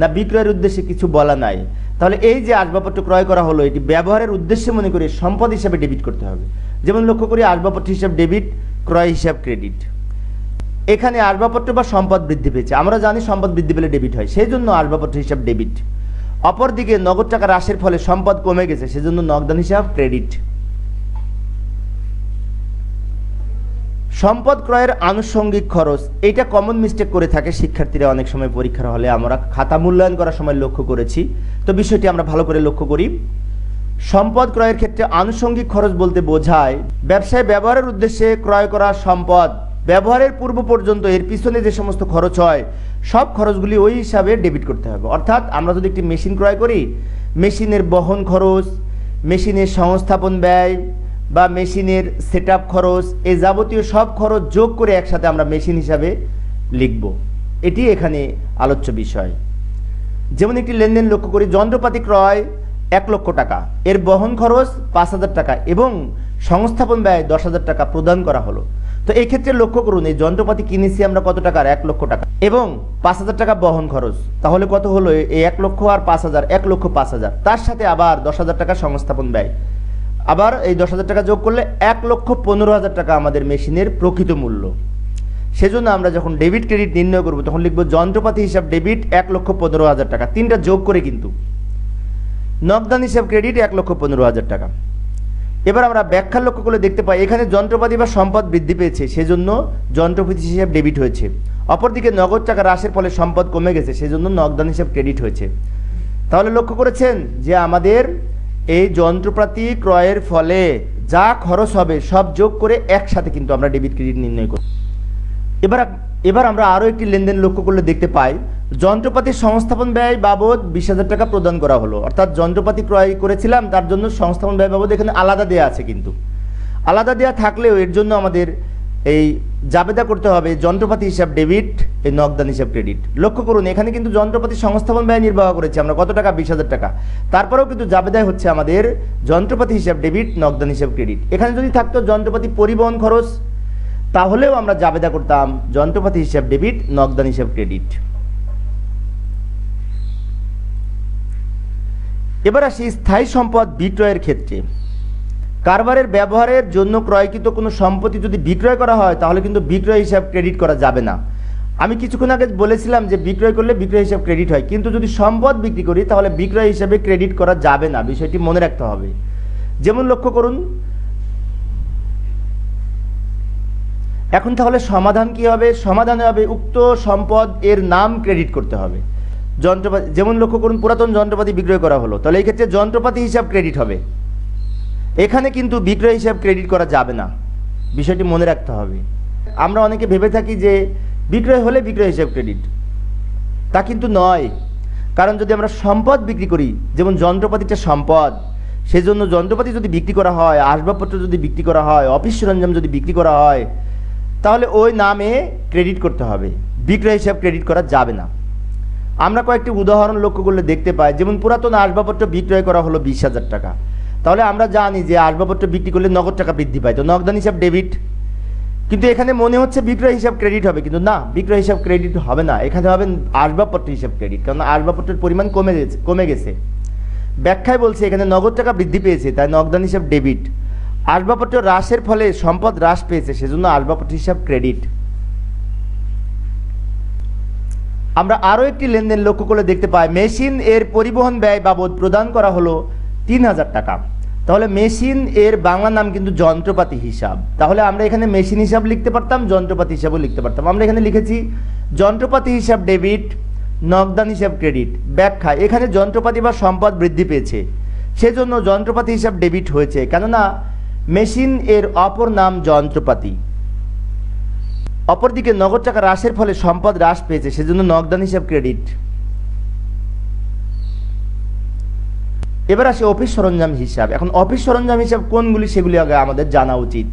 [SPEAKER 1] না বিক্রয়ের উদ্দেশ্যে কিছু বলা নাই, তাহলে এই যে আসবাবপত্র ক্রয় করা হলো এটি ব্যবহারের উদ্দেশ্যে মনে করে সম্পদ হিসাবে ডেবিট করতে হবে। যেমন লক্ষ্য করি, আসবাবপত্র হিসাব ডেবিট, ক্রয় হিসাব ক্রেডিট। এখানে আসবাবপত্র বা সম্পদ বৃদ্ধি পেয়েছে, আমরা জানি সম্পদ বৃদ্ধি পেলে ডেবিট হয়, সেই জন্য আসবাবপত্র হিসাব ডেবিট। অপরদিকে নগদ টাকা হ্রাসের ফলে সম্পদ কমে গেছে, সেজন্য নগদান হিসাব ক্রেডিট। সম্পদ ক্রয়ের আনুষঙ্গিক খরচ, এইটা কমন মিস্টেক করে থাকে শিক্ষার্থীরা অনেক সময় পরীক্ষার হলে, আমরা খাতা মূল্যায়ন করার সময় লক্ষ্য করেছি, তো বিষয়টি আমরা ভালো করে লক্ষ্য করি। সম্পদ ক্রয়ের ক্ষেত্রে আনুষঙ্গিক খরচ বলতে বোঝায় ব্যবসায় ব্যবহারের উদ্দেশ্যে ক্রয় করা সম্পদ ব্যবহারের পূর্ব পর্যন্ত এর পিছনে যে সমস্ত খরচ হয় সব খরচগুলি ওই হিসাবে ডেবিট করতে হবে। অর্থাৎ আমরা যদি একটি মেশিন ক্রয় করি, মেশিনের বহন খরচ, মেশিনের সংস্থাপন ব্যয় বা মেশিনের সেটআপ খরচ, এই যাবতীয় সব খরচ যোগ করে একসাথে আমরা মেশিন হিসাবে লিখব, এটি এখানে আলোচ্য বিষয়। যেমন একটি লেনদেন লক্ষ্য করি, যন্ত্রপাতি ক্রয় 1,00,000 টাকা, এর বহন খরচ 5,000 টাকা এবং সংস্থাপন ব্যয় 10,000 টাকা প্রদান করা হলো। তো এই ক্ষেত্রে লক্ষ্য করুন, এই যন্ত্রপাতি কিনেছি আমরা কত টাকার, 1,00,000 টাকা এবং 5,000 টাকা বহন খরচ, তাহলে কত হলো এই 1,00,000 আর 5,000, 1,05,000, তার সাথে আবার 10,000 টাকা সংস্থাপন ব্যয়, আবার এই 10,000 টাকা যোগ করলে 1,15,000 টাকা আমাদের মেশিনের প্রকৃত মূল্য। সেজন্য আমরা যখন ডেবিট ক্রেডিট নির্ণয় করব তখন লিখব যন্ত্রপাতি হিসাব ডেবিট 1,15,000 টাকা, তিনটা যোগ করে, কিন্তু নগদান হিসাব ক্রেডিট 1,15,000 টাকা। এবার আমরা ব্যাখ্যার লক্ষ্য করলে দেখতে পাই এখানে যন্ত্রপাতি বা সম্পদ বৃদ্ধি পেয়েছে, সেজন্য যন্ত্রপাতি হিসাব ডেবিট হয়েছে। অপরদিকে নগদ টাকা হ্রাসের ফলে সম্পদ কমে গেছে, সেজন্য নগদান হিসাব ক্রেডিট হয়েছে। তাহলে লক্ষ্য করেছেন যে আমাদের এই যন্ত্রপাতি ক্রয়ের ফলে যা খরচ হবে সব যোগ করে একসাথে কিন্তু আমরা ডেবিট ক্রেডিট নির্ণয় করি। এবার আমরা আরও একটি লেনদেন লক্ষ্য করলে দেখতে পাই যন্ত্রপাতির সংস্থাপন ব্যয় বাবদ 20,000 টাকা প্রদান করা হলো। অর্থাৎ যন্ত্রপাতি ক্রয় করেছিলাম তার জন্য সংস্থাপন ব্যয় বাবদ এখানে আলাদা দেওয়া আছে, কিন্তু আলাদা দেওয়া থাকলেও এর জন্য আমাদের এই জাবেদা করতে হবে যন্ত্রপাতি হিসাব ডেবিট, এই নগদান হিসাব ক্রেডিট। লক্ষ্য করুন এখানে কিন্তু যন্ত্রপাতি সংস্থাপন ব্যয় নির্বাহ করেছি আমরা কত টাকা, 20,000 টাকা, তারপরেও কিন্তু জাবেদায় হচ্ছে আমাদের যন্ত্রপাতি হিসাব ডেবিট, নগদান হিসাব ক্রেডিট। এখানে যদি থাকতো যন্ত্রপাতি পরিবহন খরচ, তাহলেও আমরা জাবেদা করতাম যন্ত্রপাতি হিসাব ডেবিট, নগদান হিসাব ক্রেডিট। এবার আসি স্থায়ী সম্পদ বিক্রয়ের ক্ষেত্রে। কারবারের ব্যবহারের জন্য ক্রয়কৃত কোনো সম্পত্তি যদি বিক্রয় করা হয় তাহলে কিন্তু বিক্রয় হিসাব ক্রেডিট করা যাবে না। আমি কিছুক্ষণ আগে বলেছিলাম যে বিক্রয় করলে বিক্রয় হিসাব ক্রেডিট হয়, কিন্তু যদি সম্পদ বিক্রি করি তাহলে বিক্রয় হিসাবে ক্রেডিট করা যাবে না, বিষয়টি মনে রাখতে হবে। যেমন লক্ষ্য করুন, এখন তাহলে সমাধান কি হবে, সমাধানে হবে উক্ত সম্পদ এর নাম ক্রেডিট করতে হবে। যন্ত্রপাতি, যেমন লক্ষ্য করুন পুরাতন যন্ত্রপাতি বিক্রয় করা হলো, তাহলে এই ক্ষেত্রে যন্ত্রপাতি হিসাব ক্রেডিট হবে, এখানে কিন্তু বিক্রয় হিসাব ক্রেডিট করা যাবে না, বিষয়টি মনে রাখতে হবে। আমরা অনেকে ভেবে থাকি যে বিক্রয় হলে বিক্রয় হিসাব ক্রেডিট, তা কিন্তু নয়। কারণ যদি আমরা সম্পদ বিক্রি করি, যেমন যন্ত্রপাতিটা সম্পদ, সেজন্য যন্ত্রপাতি যদি বিক্রি করা হয়, আসবাবপত্র যদি বিক্রি করা হয়, অফিস সরঞ্জাম যদি বিক্রি করা হয়, তাহলে ওই নামে ক্রেডিট করতে হবে, বিক্রয় হিসাব ক্রেডিট করা যাবে না। আমরা কয়েকটি উদাহরণ লক্ষ্য করলে দেখতে পাই, যেমন পুরাতন আসবাবপত্র বিক্রয় করা হলো 20,000 টাকা, তাহলে আমরা জানি যে আসবাবপত্র বিক্রি করলে নগদ টাকা বৃদ্ধি পায়, তো নগদান হিসাব ডেবিট। কিন্তু এখানে মনে হচ্ছে বিক্রয় হিসাব ক্রেডিট হবে, কিন্তু না, বিক্রয় হিসাব ক্রেডিট হবে না, এখানে হবে আসবাবপত্র হিসাব ক্রেডিট, কারণ আসবাবপত্রের পরিমাণ কমে গেছে। ব্যাখ্যায় বলছে এখানে নগদ টাকা বৃদ্ধি পেয়েছে, তাই নগদান হিসাব ডেবিট। আসবাবপত্র হ্রাসের ফলে সম্পদ হ্রাস পেয়েছে, সেজন্য আসবাবপত্র হিসাব ক্রেডিট। আমরা আরও একটি লেনদেন লক্ষ্য করলে দেখতে পাই মেশিন এর পরিবহন ব্যয় বাবদ প্রদান করা হলো 3,000 টাকা। তাহলে মেশিন এর বাংলা নাম কিন্তু যন্ত্রপাতি হিসাব, তাহলে আমরা এখানে মেশিন হিসাব লিখতে পারতাম, যন্ত্রপাতি হিসাবও লিখতে পারতাম। আমরা এখানে লিখেছি যন্ত্রপাতি হিসাব ডেবিট, নগদান হিসাব ক্রেডিট। ব্যাখ্যা, এখানে যন্ত্রপাতি বা সম্পদ বৃদ্ধি পেয়েছে, সেজন্য যন্ত্রপাতি হিসাব ডেবিট হয়েছে, কেননা মেশিন এর অপর নাম যন্ত্রপাতি। অপরদিকে নগদ টাকা হ্রাসের ফলে সম্পদ হ্রাস পেয়েছে, সেজন্য নগদান হিসাব ক্রেডিট। এবার আসে অফিস সরঞ্জাম হিসাব। এখন অফিস সরঞ্জাম হিসাব কোনগুলি সেগুলি আগে আমাদের জানা উচিত।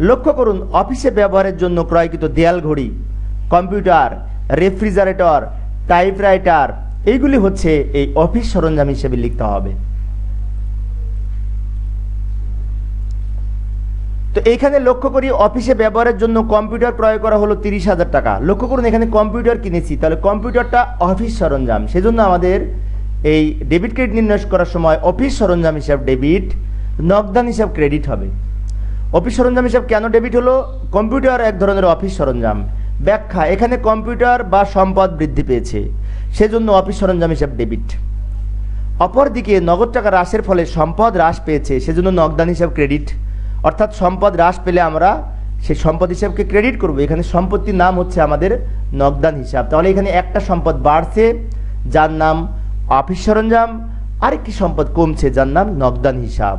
[SPEAKER 1] লক্ষ্য করুন, অফিসে ব্যবহারের জন্য ক্রয়কৃত দেয়াল ঘড়ি, কম্পিউটার, রেফ্রিজারেটর, টাইপরাইটার, এইগুলি হচ্ছে এই অফিস সরঞ্জাম হিসেবে লিখতে হবে। তো এইখানে লক্ষ্য করি অফিসে ব্যবহারের জন্য কম্পিউটার ক্রয় করা হলো 30,000 টাকা। লক্ষ্য করুন এখানে কম্পিউটার কিনেছি, তাহলে কম্পিউটারটা অফিস সরঞ্জাম, সেজন্য আমাদের এই ডেবিট ক্রেডিট নির্ণয় করার সময় অফিস সরঞ্জাম হিসাব ডেবিট, নগদান হিসাব ক্রেডিট হবে। অফিস সরঞ্জাম হিসাব কেন ডেবিট হলো? কম্পিউটার এক ধরনের অফিস সরঞ্জাম। ব্যাখ্যা, এখানে কম্পিউটার বা সম্পদ বৃদ্ধি পেয়েছে, সেজন্য অফিস সরঞ্জাম হিসাব ডেবিট। অপরদিকে নগদ টাকা হ্রাসের ফলে সম্পদ হ্রাস পেয়েছে, সেজন্য নগদান হিসাব ক্রেডিট। অর্থাৎ সম্পদ হ্রাস পেলে আমরা সেই সম্পদ হিসাবকে ক্রেডিট করব। এখানে সম্পত্তির নাম হচ্ছে আমাদের নগদান হিসাব। তাহলে এখানে একটা সম্পদ বাড়ছে যার নাম অফিস সরঞ্জাম, আরেকটি সম্পদ কমছে যার নাম নগদান হিসাব।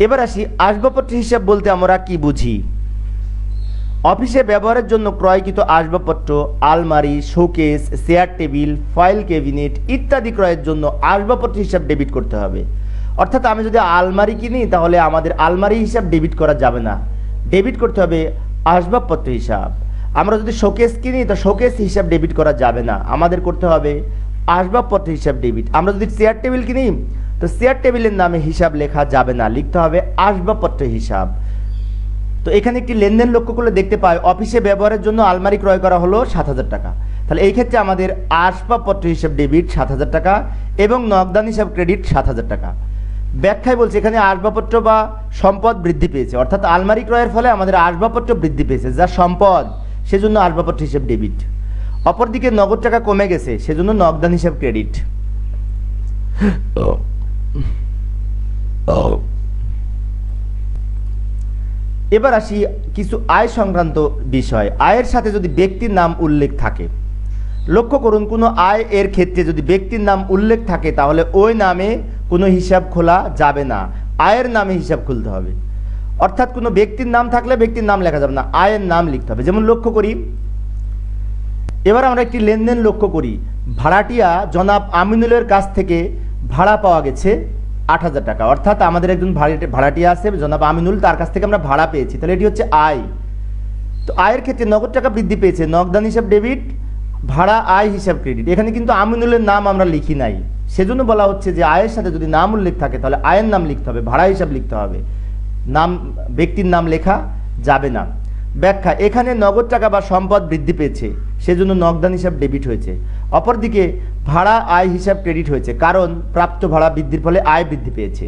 [SPEAKER 1] এবার আসি আসবাবপত্র হিসাব বলতে আমরা কি বুঝি। অফিসে ব্যবহারের জন্য ক্রয়কৃত আসবাবপত্র, আলমারি, showcase, chair table, file cabinet ইত্যাদি ক্রয়ের জন্য আসবাবপত্র হিসাব ডেবিট করতে হবে। অর্থাৎ আমি যদি আলমারি কিনি তাহলে আমাদের আলমারি হিসাব ডেবিট করা যাবে না, ডেবিট করতে হবে আসবাবপত্র হিসাব। আমরা যদি শোকেস কিনি তো শোকেস হিসাব ডেবিট করা যাবে না, আমাদের করতে হবে আসবাবপত্র হিসাব ডেবিট। আমরা যদি চেয়ার টেবিল কিনি তো চেয়ার টেবিলের নামে হিসাব লেখা যাবে না, লিখতে হবে আসবাবপত্র হিসাব। তো এখানে একটি লেনদেন লক্ষ্য করলে দেখতে পাই অফিসে ব্যবহারের জন্য আলমারি ক্রয় করা হলো 7,000 টাকা। তাহলে এই ক্ষেত্রে আমাদের আসবাবপত্র হিসাব ডেবিট 7,000 টাকা এবং নগদান হিসাব ক্রেডিট 7,000 টাকা। ব্যাখ্যায় বলছে এখানে আসবাবপত্র বা সম্পদ বৃদ্ধি পেয়েছে, অর্থাৎ আলমারি ক্রয়ের ফলে আমাদের আসবাবপত্র বৃদ্ধি পেয়েছে যা সম্পদ, সেজন্য আসবাবপত্র হিসাব ডেবিট। অপরদিকে নগদ টাকা কমে গেছে, সেজন্য নগদান হিসাব ক্রেডিট। এবার আসি কিছু আয় সংক্রান্ত বিষয়। আয়ের সাথে যদি ব্যক্তির নাম উল্লেখ থাকে, লক্ষ্য করুন কোনো আয় এর ক্ষেত্রে যদি ব্যক্তির নাম উল্লেখ থাকে তাহলে ওই নামে কোনো হিসাব খোলা যাবে না, আয়ের নামে হিসাব খুলতে হবে। অর্থাৎ কোনো ব্যক্তির নাম থাকলে ব্যক্তির নাম লেখা যাবে না, আয়ের নাম লিখতে হবে। যেমন লক্ষ্য করি, এবার আমরা একটি লেনদেন লক্ষ্য করি। ভাড়াটিয়া জনাব আমিনুলের কাছ থেকে ভাড়া পাওয়া গেছে 8,000 টাকা, অর্থাৎ আমাদের একজন ভাড়াটিয়া আছে জনাব আমিনুল, তার কাছ থেকে আমরা ভাড়া পেয়েছি, তাহলে এটি হচ্ছে আয়। তো আয়ের ক্ষেত্রে নগদ টাকা বৃদ্ধি পেয়েছে, নগদান হিসাব ডেবিট, ভাড়া আয় হিসাব ক্রেডিট। এখানে কিন্তু আমিনুলের নাম আমরা লিখি নাই, সেজন্য বলা হচ্ছে যে আয়ের সাথে যদি নাম উল্লেখ থাকে তাহলে আয়ের নাম লিখতে হবে, ভাড়া হিসাব লিখতে হবে, নাম ব্যক্তির নাম লেখা যাবে না। ব্যাখ্যা, এখানে নগদ টাকা বা সম্পদ বৃদ্ধি পেয়েছে, সেজন্য নগদান হিসাব ডেবিট হয়েছে। অপরদিকে ভাড়া আয় হিসাব ক্রেডিট হয়েছে, কারণ প্রাপ্ত ভাড়া বৃদ্ধির ফলে আয় বৃদ্ধি পেয়েছে।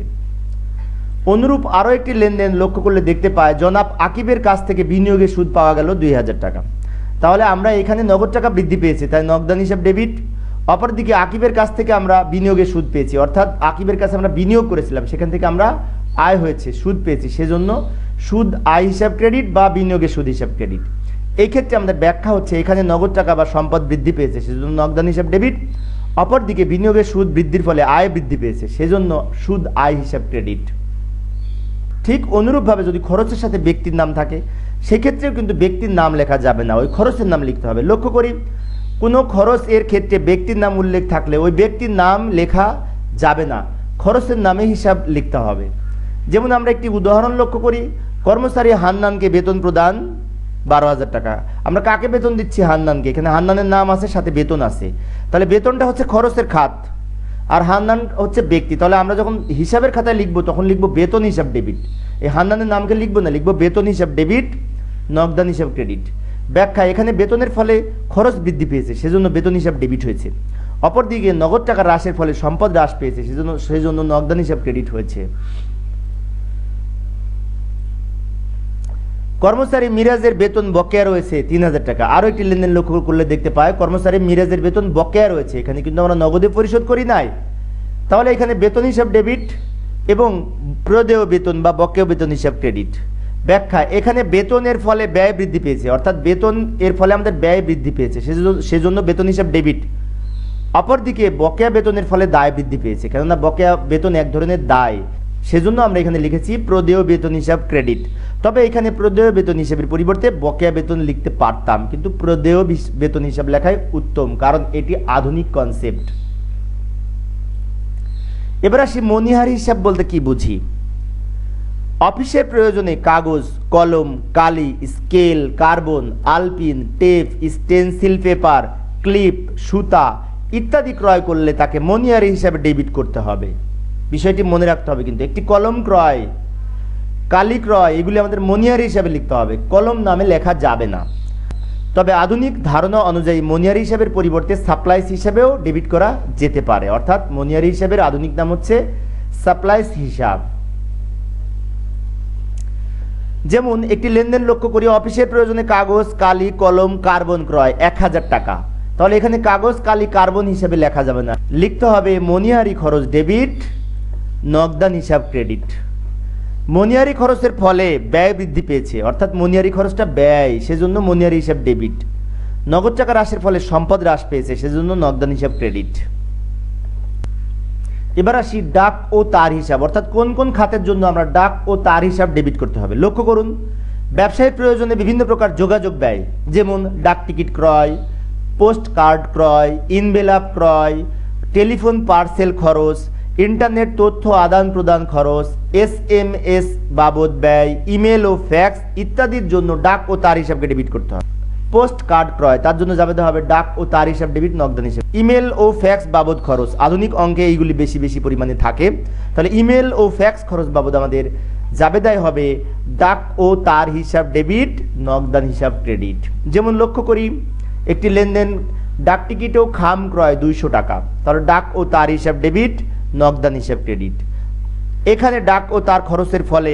[SPEAKER 1] অনুরূপ আরও একটি লেনদেন লক্ষ্য করলে দেখতে পাই জনাব আকিবের কাছ থেকে বিনিয়োগের সুদ পাওয়া গেল 2,000 টাকা। তাহলে আমরা এখানে নগদ টাকা বৃদ্ধি পেয়েছে, তাই নগদান হিসাব ডেবিট। অপরদিকে আকিবের কাছ থেকে আমরা বিনিয়োগের সুদ পেয়েছি, অর্থাৎ আকিবের কাছে আমরা বিনিয়োগ করেছিলাম, সেখান থেকে আমরা আয় হয়েছে, সুদ পেয়েছি, সেজন্য সুদ আয় হিসাব ক্রেডিট বা বিনিয়োগের সুদ হিসাব ক্রেডিট। এই ক্ষেত্রে আমাদের ব্যাখ্যা হচ্ছে এখানে নগদ টাকা বা সম্পদ বৃদ্ধি পেয়েছে, সেজন্য নগদান হিসাব ডেবিট। অপরদিকে বিনিয়োগের সুদ বৃদ্ধির ফলে আয় বৃদ্ধি পেয়েছে, সেজন্য সুদ আয় হিসাব ক্রেডিট। ঠিক অনুরূপভাবে যদি খরচের সাথে ব্যক্তির নাম থাকে সেক্ষেত্রেও কিন্তু ব্যক্তির নাম লেখা যাবে না, ওই খরচের নাম লিখতে হবে। লক্ষ্য করি কোনো খরচ এর ক্ষেত্রে ব্যক্তির নাম উল্লেখ থাকলে ওই ব্যক্তির নাম লেখা যাবে না, খরচের নামে হিসাব লিখতে হবে। যেমন আমরা একটি উদাহরণ লক্ষ্য করি, কর্মচারী হান্নানকে বেতন প্রদান 12,000 টাকা। আমরা কাকে বেতন দিচ্ছি? হান্নানকে। এখানে হান্নানের নাম আছে, সাথে বেতন আছে, তাহলে বেতনটা হচ্ছে খরচের খাত আর হান্নান হচ্ছে ব্যক্তি। তাহলে আমরা যখন হিসাবের খাতায় লিখবো তখন লিখবো বেতন হিসাব ডেবিট, এই হান্নানের নামকে লিখবো না, লিখবো বেতন হিসাব ডেবিট, নগদান হিসাব ক্রেডিট। ব্যাখ্যা, এখানে বেতনের ফলে খরচ বৃদ্ধি পেয়েছে, সেজন্য বেতন হিসাব ডেবিট হয়েছে। অপরদিকে নগদ টাকা হ্রাসের ফলে সম্পদ হ্রাস পেয়েছে, সেজন্য নগদান হিসাব ক্রেডিট হয়েছে। কর্মচারী মিরাজের বেতন বকেয়া রয়েছে 3,000 টাকা। আরও একটি লেনদেন লক্ষ্য করলে দেখতে পাই কর্মচারী মিরাজের বেতন বকেয়া রয়েছে, এখানে কিন্তু আমরা নগদে পরিশোধ করি নাই, তাহলে এখানে বেতন হিসাব ডেবিট এবং প্রদেয় বেতন বা বকেয়া বেতন হিসাব ক্রেডিট। ব্যাখ্যা, এখানে বেতনের ফলে ব্যয় বৃদ্ধি পেয়েছে, অর্থাৎ বেতন এর ফলে আমাদের ব্যয় বৃদ্ধি পেয়েছে, সেজন্য বেতন হিসাব ডেবিট। অপরদিকে বকেয়া বেতনের ফলে দায় বৃদ্ধি পেয়েছে, কেননা বকেয়া বেতন এক ধরনের দায়, সেজন্য আমরা এখানে লিখেছি প্রদেয় বেতন হিসাব ক্রেডিট। তবে এখানে প্রদেয় বেতন হিসাবের পরিবর্তে বকেয়া বেতন লিখতে পারতাম, কিন্তু প্রদেয় বেতন হিসাব লেখাই উত্তম, কারণ এটি আধুনিক কনসেপ্ট। এবার আসি মনিহারি হিসাব বলতে কি বুঝি। অফিসের প্রয়োজনে কাগজ, কলম, কালি, স্কেল, কার্বন, আলপিন, টেপ, স্টেনসিল পেপার, ক্লিপ, সুতা ইত্যাদি ক্রয় করলে তাকে মনিহারি হিসাবে ডেবিট করতে হবে। বিষয়টি মনে রাখতে হবে, কিন্তু একটি কলম ক্রয়, কালি ক্রয়, এগুলি আমাদের মনিহারি হিসাবে লিখতে হবে, কলম নামে লেখা যাবে না। তবে আধুনিক ধারণা অনুযায়ী মনিহারি হিসাবের পরিবর্তে সাপ্লাইস হিসাবেও ডেবিট করা যেতে পারে, অর্থাৎ মনিহারি হিসাবের আধুনিক নাম হচ্ছে সাপ্লাইস হিসাব। যেমন একটি লেনদেন লক্ষ্য করি, অফিসের প্রয়োজনে কাগজ, কালি, কলম, কার্বন ক্রয় 1,000 টাকা। তাহলে এখানে কাগজ, কালি, কার্বন হিসাবে লেখা যাবে না, লিখতে হবে মনিহারি খরচ ডেবিট, নগদান হিসাব ক্রেডিট। মনিহারি খরচের ফলে ব্যয় বৃদ্ধি পেয়েছে, অর্থাৎ মনিহারি খরচটা ব্যয়, সেজন্য মনিহারি হিসাব ডেবিট। নগদ টাকা হ্রাসের ফলে সম্পদ হ্রাস পেয়েছে, সেজন্য নগদান হিসাব ক্রেডিট। এবার আসি ডাক ও তার হিসাব, অর্থাৎ কোন কোন খাতের জন্য আমরা ডাক ও তার হিসাব ডেবিট করতে হবে। লক্ষ্য করুন, ব্যবসায়িক প্রয়োজনে বিভিন্ন প্রকার যোগাযোগ ব্যয়, যেমন ডাক টিকিট ক্রয়, পোস্ট কার্ড ক্রয়, ইনভেলাপ ক্রয়, টেলিফোন পার্সেল খরচ, ইন্টারনেট তথ্য আদান প্রদান খরচ, SMS বাবদ ব্যয়, ইমেল ও ফ্যাক্স ইত্যাদির জন্য ডাক ও তার হিসাবকে ডেবিট করতে হবে। পোস্ট কার্ড ক্রয়, তার জন্য যাবে হবে ডাক ও তার হিসাব ডেবিট, নগদান হিসাব। ইমেল ও ফ্যাক্স বাবদ খরচ, আধুনিক অঙ্কে এইগুলি বেশি বেশি পরিমাণে থাকে। তাহলে ইমেল ও ফ্যাক্স খরচ বাবদ আমাদের জাবেদায় হবে ডাক ও তার হিসাব ডেবিট, নগদান হিসাব ক্রেডিট। যেমন লক্ষ্য করি একটি লেনদেন ডাক টিকিট ও খাম ক্রয় 200 টাকা, তাহলে ডাক ও তার হিসাব ডেবিট, নগদান হিসাব ক্রেডিট। এখানে ডাক ও তার খরচের ফলে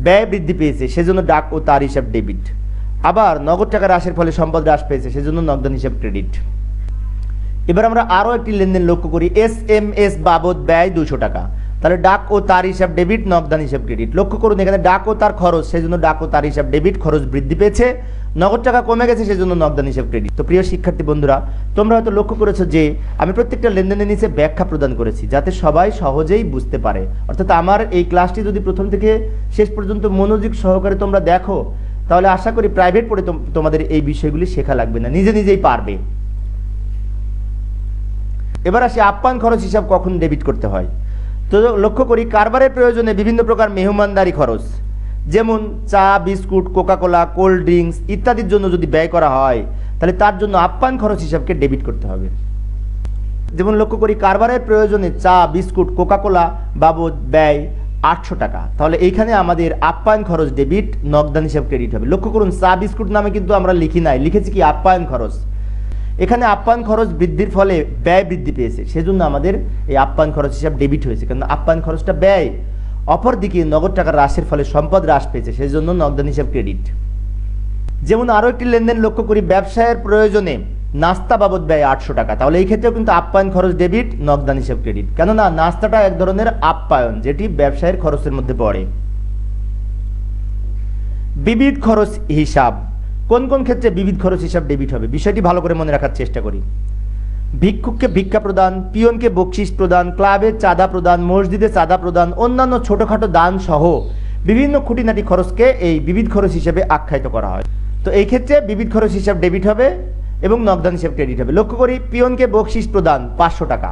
[SPEAKER 1] ব্যয় বৃদ্ধি পেয়েছে, সেজন্য ডাক ও তার হিসাব ডেবিট। আবার নগদ টাকা হ্রাসের ফলে সম্পদ হ্রাস পেয়েছে, সেজন্য নগদান হিসাব ক্রেডিট। এবার আমরা আরও একটি লেনদেন লক্ষ্য করি, SMS বাবদ ব্যয় 200 টাকা, তাহলে ডাক ও তার হিসাব ডেবিট, নগদান হিসাব ক্রেডিট। লক্ষ্য করুন এখানে ডাক ও তার খরচ, সেজন্য ডাক ও তার হিসাব ডেবিট, খরচ বৃদ্ধি পেয়েছে, নগদ টাকা কমে গেছে, সেজন্য নগদান হিসাব ক্রেডিট। তো প্রিয় শিক্ষার্থী বন্ধুরা, তোমরা হয়তো লক্ষ্য করেছো যে আমি প্রত্যেকটা লেনদেনের নিচে ব্যাখ্যা প্রদান করেছি, যাতে সবাই সহজেই বুঝতে পারে। অর্থাৎ আমার এই ক্লাসটি যদি প্রথম থেকে শেষ পর্যন্ত মনোযোগ সহকারে তোমরা দেখো, তাহলে আশা করি প্রাইভেট পড়ে তোমাদের এই বিষয়গুলি শেখা লাগবে না, নিজে নিজেই পারবে। এবার আসি আপ্যায়ন খরচ হিসাব কখন ডেবিট করতে হয়। তো লক্ষ্য করি কারবারের প্রয়োজনে বিভিন্ন প্রকার মেহমানদারি খরচ, যেমন চা, বিস্কুট, কোকাকোলা, কোল্ড ড্রিঙ্কস ইত্যাদির জন্য যদি ব্যয় করা হয়, তাহলে তার জন্য আপ্যায়ন খরচ হিসাবকে ডেবিট করতে হবে। যেমন লক্ষ্য করি কারবারের প্রয়োজনে চা, বিস্কুট, কোকাকোলা বাবদ ব্যয় 800 টাকা, তাহলে এইখানে আমাদের আপ্যায়ন খরচ ডেবিট, নগদান হিসাব ক্রেডিট হবে। লক্ষ্য করুন চা বিস্কুট নামে কিন্তু আমরা লিখি নাই, লিখেছি কি আপ্যায়ন খরচ। এখানে আপ্যায়ন খরচ বৃদ্ধির ফলে ব্যয় বৃদ্ধি পেয়েছে, সেজন্য আমাদের এই আপ্যায়ন খরচ হিসাব ডেবিট হয়েছে, কারণ আপ্যায়ন খরচটা ব্যয়। অপরদিকে নগদ টাকা হ্রাসের ফলে সম্পদ হ্রাস পেয়েছে, সেজন্য নগদান হিসাব ক্রেডিট। যেমন আরও একটি লেনদেন লক্ষ্য করি ব্যবসায়ের প্রয়োজনে নাস্তা বাবদ ব্যয় 800 টাকা, তাহলে এই ক্ষেত্রেও কিন্তু আপ্যায়ন খরচ ডেবিট, নগদান হিসাব ক্রেডিট। কেননা নাস্তাটা এক ধরনের আপ্যায়ন, যেটি ব্যবসায়ের খরচের মধ্যে পড়ে। বিবিধ খরচ হিসাব, কোন কোন ক্ষেত্রে বিবিধ খরচ হিসাব ডেবিট হবে, বিষয়টি ভালো করে মনে রাখার চেষ্টা করি। ভিক্ষুককে ভিক্ষা প্রদান, পিয়নকে বকশিস প্রদান, ক্লাবের চাঁদা প্রদান, মসজিদে চাঁদা প্রদান, অন্যান্য ছোটখাটো দান সহ বিভিন্ন খুঁটিনাটি খরচকে এই বিবিধ খরচ হিসেবে আখ্যায়িত করা হয়। তো এই ক্ষেত্রে বিবিধ খরচ হিসাব ডেবিট হবে এবং নগদান হিসাব ক্রেডিট হবে। লক্ষ্য করি পিয়নকে বকশিস প্রদান 500 টাকা,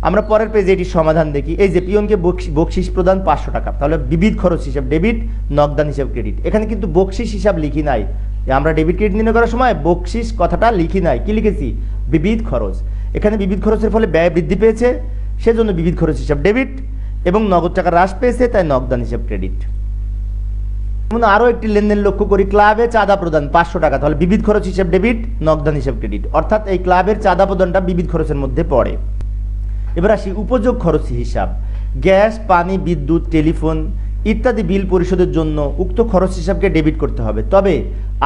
[SPEAKER 1] আমরা পরের পেজে এটির সমাধান দেখি। এই যে পিয়নকে বকশিস প্রদান 500 টাকা, তাহলে বিবিধ খরচ হিসাব ডেবিট, নগদান হিসাব ক্রেডিট। এখানে কিন্তু বকশিস হিসাব লিখি নাই, আমরা ডেবিট ক্রেডিট নির্ণয় করার সময় বকশিস কথাটা লিখি নাই, কি লিখেছি বিবিধ খরচ। এখানে বিবিধ খরচের ফলে ব্যয় বৃদ্ধি পেয়েছে, সেজন্য বিবিধ খরচ হিসাব ডেবিট, এবং নগদ টাকা হ্রাস পেয়েছে, তাই নগদান হিসাব ক্রেডিট। যেমন আরও একটি লেনদেন লক্ষ্য করি ক্লাবে চাঁদা প্রদান 500 টাকা, তাহলে বিবিধ খরচ হিসাব ডেবিট, নগদান হিসাব ক্রেডিট। অর্থাৎ এই ক্লাবের চাঁদা প্রদানটা বিবিধ খরচের মধ্যে পড়ে। এবার আসি উপযোগ খরচ হিসাব, গ্যাস, পানি, বিদ্যুৎ, টেলিফোন ইত্যাদি বিল পরিশোধের জন্য উক্ত খরচ হিসাবকে ডেবিট করতে হবে। তবে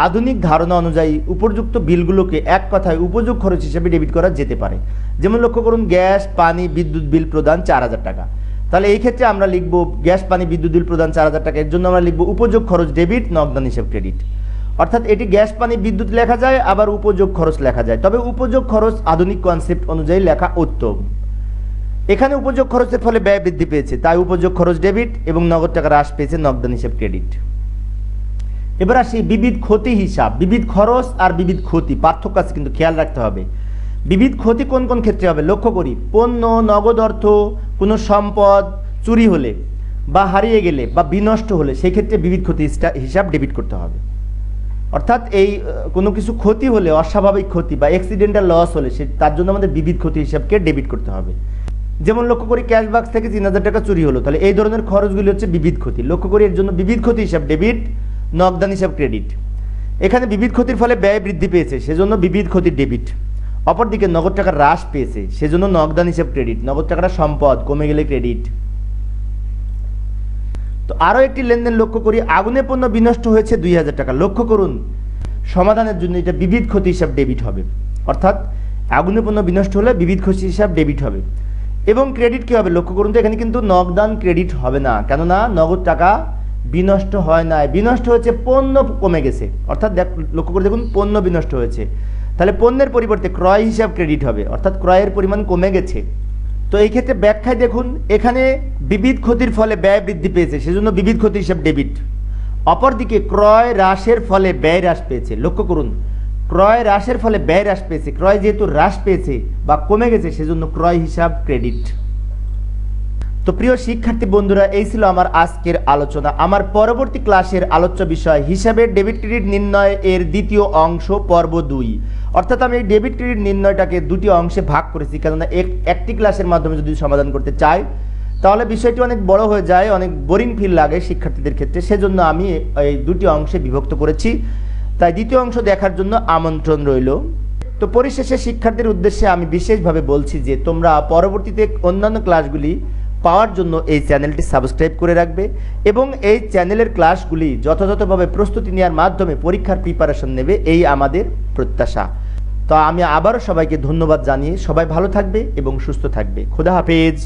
[SPEAKER 1] আধুনিক ধারণা অনুযায়ী উপযুক্ত বিলগুলোকে এক কথায় উপযোগ খরচ হিসাবে ডেবিট করা যেতে পারে। যেমন লক্ষ্য করুন গ্যাস, পানি, বিদ্যুৎ বিল প্রদান 4000 টাকা, তাহলে এই ক্ষেত্রে আমরা লিখব গ্যাস, পানি, বিদ্যুৎ বিল প্রদান 4000 টাকা, এর জন্য আমরা লিখব উপযোগ খরচ ডেবিট, নগদান হিসাব ক্রেডিট। অর্থাৎ এটি গ্যাস, পানি, বিদ্যুৎ লেখা যায়, আবার উপযোগ খরচ লেখা যায়, তবে উপযোগ খরচ আধুনিক কনসেপ্ট অনুযায়ী লেখা উত্তম। এখানে উপযোগ খরচের ফলে ব্যয় বৃদ্ধি পেয়েছে, তাই উপযোগ খরচ ডেবিট এবং নগদ টাকা হ্রাস পেয়েছে, নগদান হিসাব ক্রেডিট। এবার আসি বিবিধ ক্ষতি হিসাব। বিবিধ খরচ আর বিবিধ ক্ষতি পার্থক্য আছে, কিন্তু খেয়াল রাখতে হবে। বিবিধ ক্ষতি কোন কোন ক্ষেত্রে হবে লক্ষ্য করি, পণ্য, নগদ অর্থ, কোনো সম্পদ চুরি হলে বা হারিয়ে গেলে বা বিনষ্ট হলে সেই ক্ষেত্রে বিবিধ ক্ষতি হিসাব ডেবিট করতে হবে। অর্থাৎ এই কোনো কিছু ক্ষতি হলে, অস্বাভাবিক ক্ষতি বা অ্যাক্সিডেন্টাল লস হলে তার জন্য আমাদের বিবিধ ক্ষতি হিসাবকে ডেবিট করতে হবে। যেমন লক্ষ্য করি ক্যাশ বাক্স থেকে 3000 টাকা চুরি হলো, তাহলে এই ধরনের খরচগুলি হচ্ছে বিবিধ ক্ষতি। লক্ষ্য করি এর জন্য বিবিধ ক্ষতি হিসাব ডেবিট, নগদান হিসাব ক্রেডিট। এখানে বিবিধ ক্ষতির ফলে ব্যয় বৃদ্ধি পেয়েছে, সেজন্য বিবিধ ক্ষতির ডেবিট। অপরদিকে নগদ টাকা হ্রাস পেয়েছে, সেজন্য নগদান হিসাব ক্রেডিট। নগদ টাকাটা সম্পদ, কমে গেলে ক্রেডিট। তো আরও একটি লেনদেন লক্ষ্য করি আগুনে পণ্য বিনষ্ট হয়েছে 2000 টাকা। লক্ষ্য করুন সমাধানের জন্য এটা বিবিধ ক্ষতি হিসাব ডেবিট হবে, অর্থাৎ আগুনে পণ্য বিনষ্ট হলে বিবিধ ক্ষতি হিসাব ডেবিট হবে। এবং ক্রেডিট কী হবে লক্ষ্য করুন তো এখানে কিন্তু নগদান ক্রেডিট হবে না, কেননা নগদ টাকা বিনষ্ট হয় না, বিনষ্ট হয়েছে পণ্য কমে গেছে। অর্থাৎ লক্ষ্য করে দেখুন পণ্য বিনষ্ট হয়েছে, তাহলে পণ্যের পরিবর্তে ক্রয় হিসাব ক্রেডিট হবে, অর্থাৎ ক্রয়ের পরিমাণ কমে গেছে। তো এই ক্ষেত্রে ব্যাখ্যায় দেখুন এখানে বিবিধ ক্ষতির ফলে ব্যয় বৃদ্ধি পেয়েছে, সেজন্য বিবিধ ক্ষতি হিসাব ডেবিট। অপরদিকে ক্রয় হ্রাসের ফলে ব্যয় হ্রাস পেয়েছে। লক্ষ্য করুন ক্রয় হ্রাসের ফলে ব্যয় হ্রাস পেয়েছে, ক্রয় যেহেতু হ্রাস পেয়েছে বা কমে গেছে সেজন্য ক্রয় হিসাব ক্রেডিট। তো প্রিয় শিক্ষার্থী বন্ধুরা, এই ছিল আমার আজকের আলোচনা। আমার পরবর্তী ক্লাসের আলোচ্য বিষয় হিসাবে ডেবিট ক্রেডিট নির্ণয় এর দ্বিতীয় অংশ পর্ব 2। অর্থাৎ আমি এই ডেবিট ক্রেডিট নির্ণয়টাকে দুটি অংশে ভাগ করেছি, কেননা একটি ক্লাসের মাধ্যমে যদি সমাধান করতে চাই তাহলে বিষয়টি অনেক বড় হয়ে যায়, অনেক বোরিং ফিল লাগে শিক্ষার্থীদের ক্ষেত্রে। সেজন্য আমি এই দুটি অংশে বিভক্ত করেছি। তাই দ্বিতীয় অংশ দেখার জন্য আমন্ত্রণ রইল। তো পরিশেষে শিক্ষার্থীর উদ্দেশ্যে আমি বিশেষভাবে বলছি যে তোমরা পরবর্তীতে অন্যান্য ক্লাসগুলি পাওয়ার জন্য এই চ্যানেলটি সাবস্ক্রাইব করে রাখবে এবং এই চ্যানেলের ক্লাসগুলি যথাযথভাবে প্রস্তুতি নেওয়ার মাধ্যমে পরীক্ষার প্রিপারেশন নেবে, এই আমাদের প্রত্যাশা। তো আমি আবারও সবাইকে ধন্যবাদ জানিয়ে সবাই ভালো থাকবে এবং সুস্থ থাকবে। খোদা হাফেজ।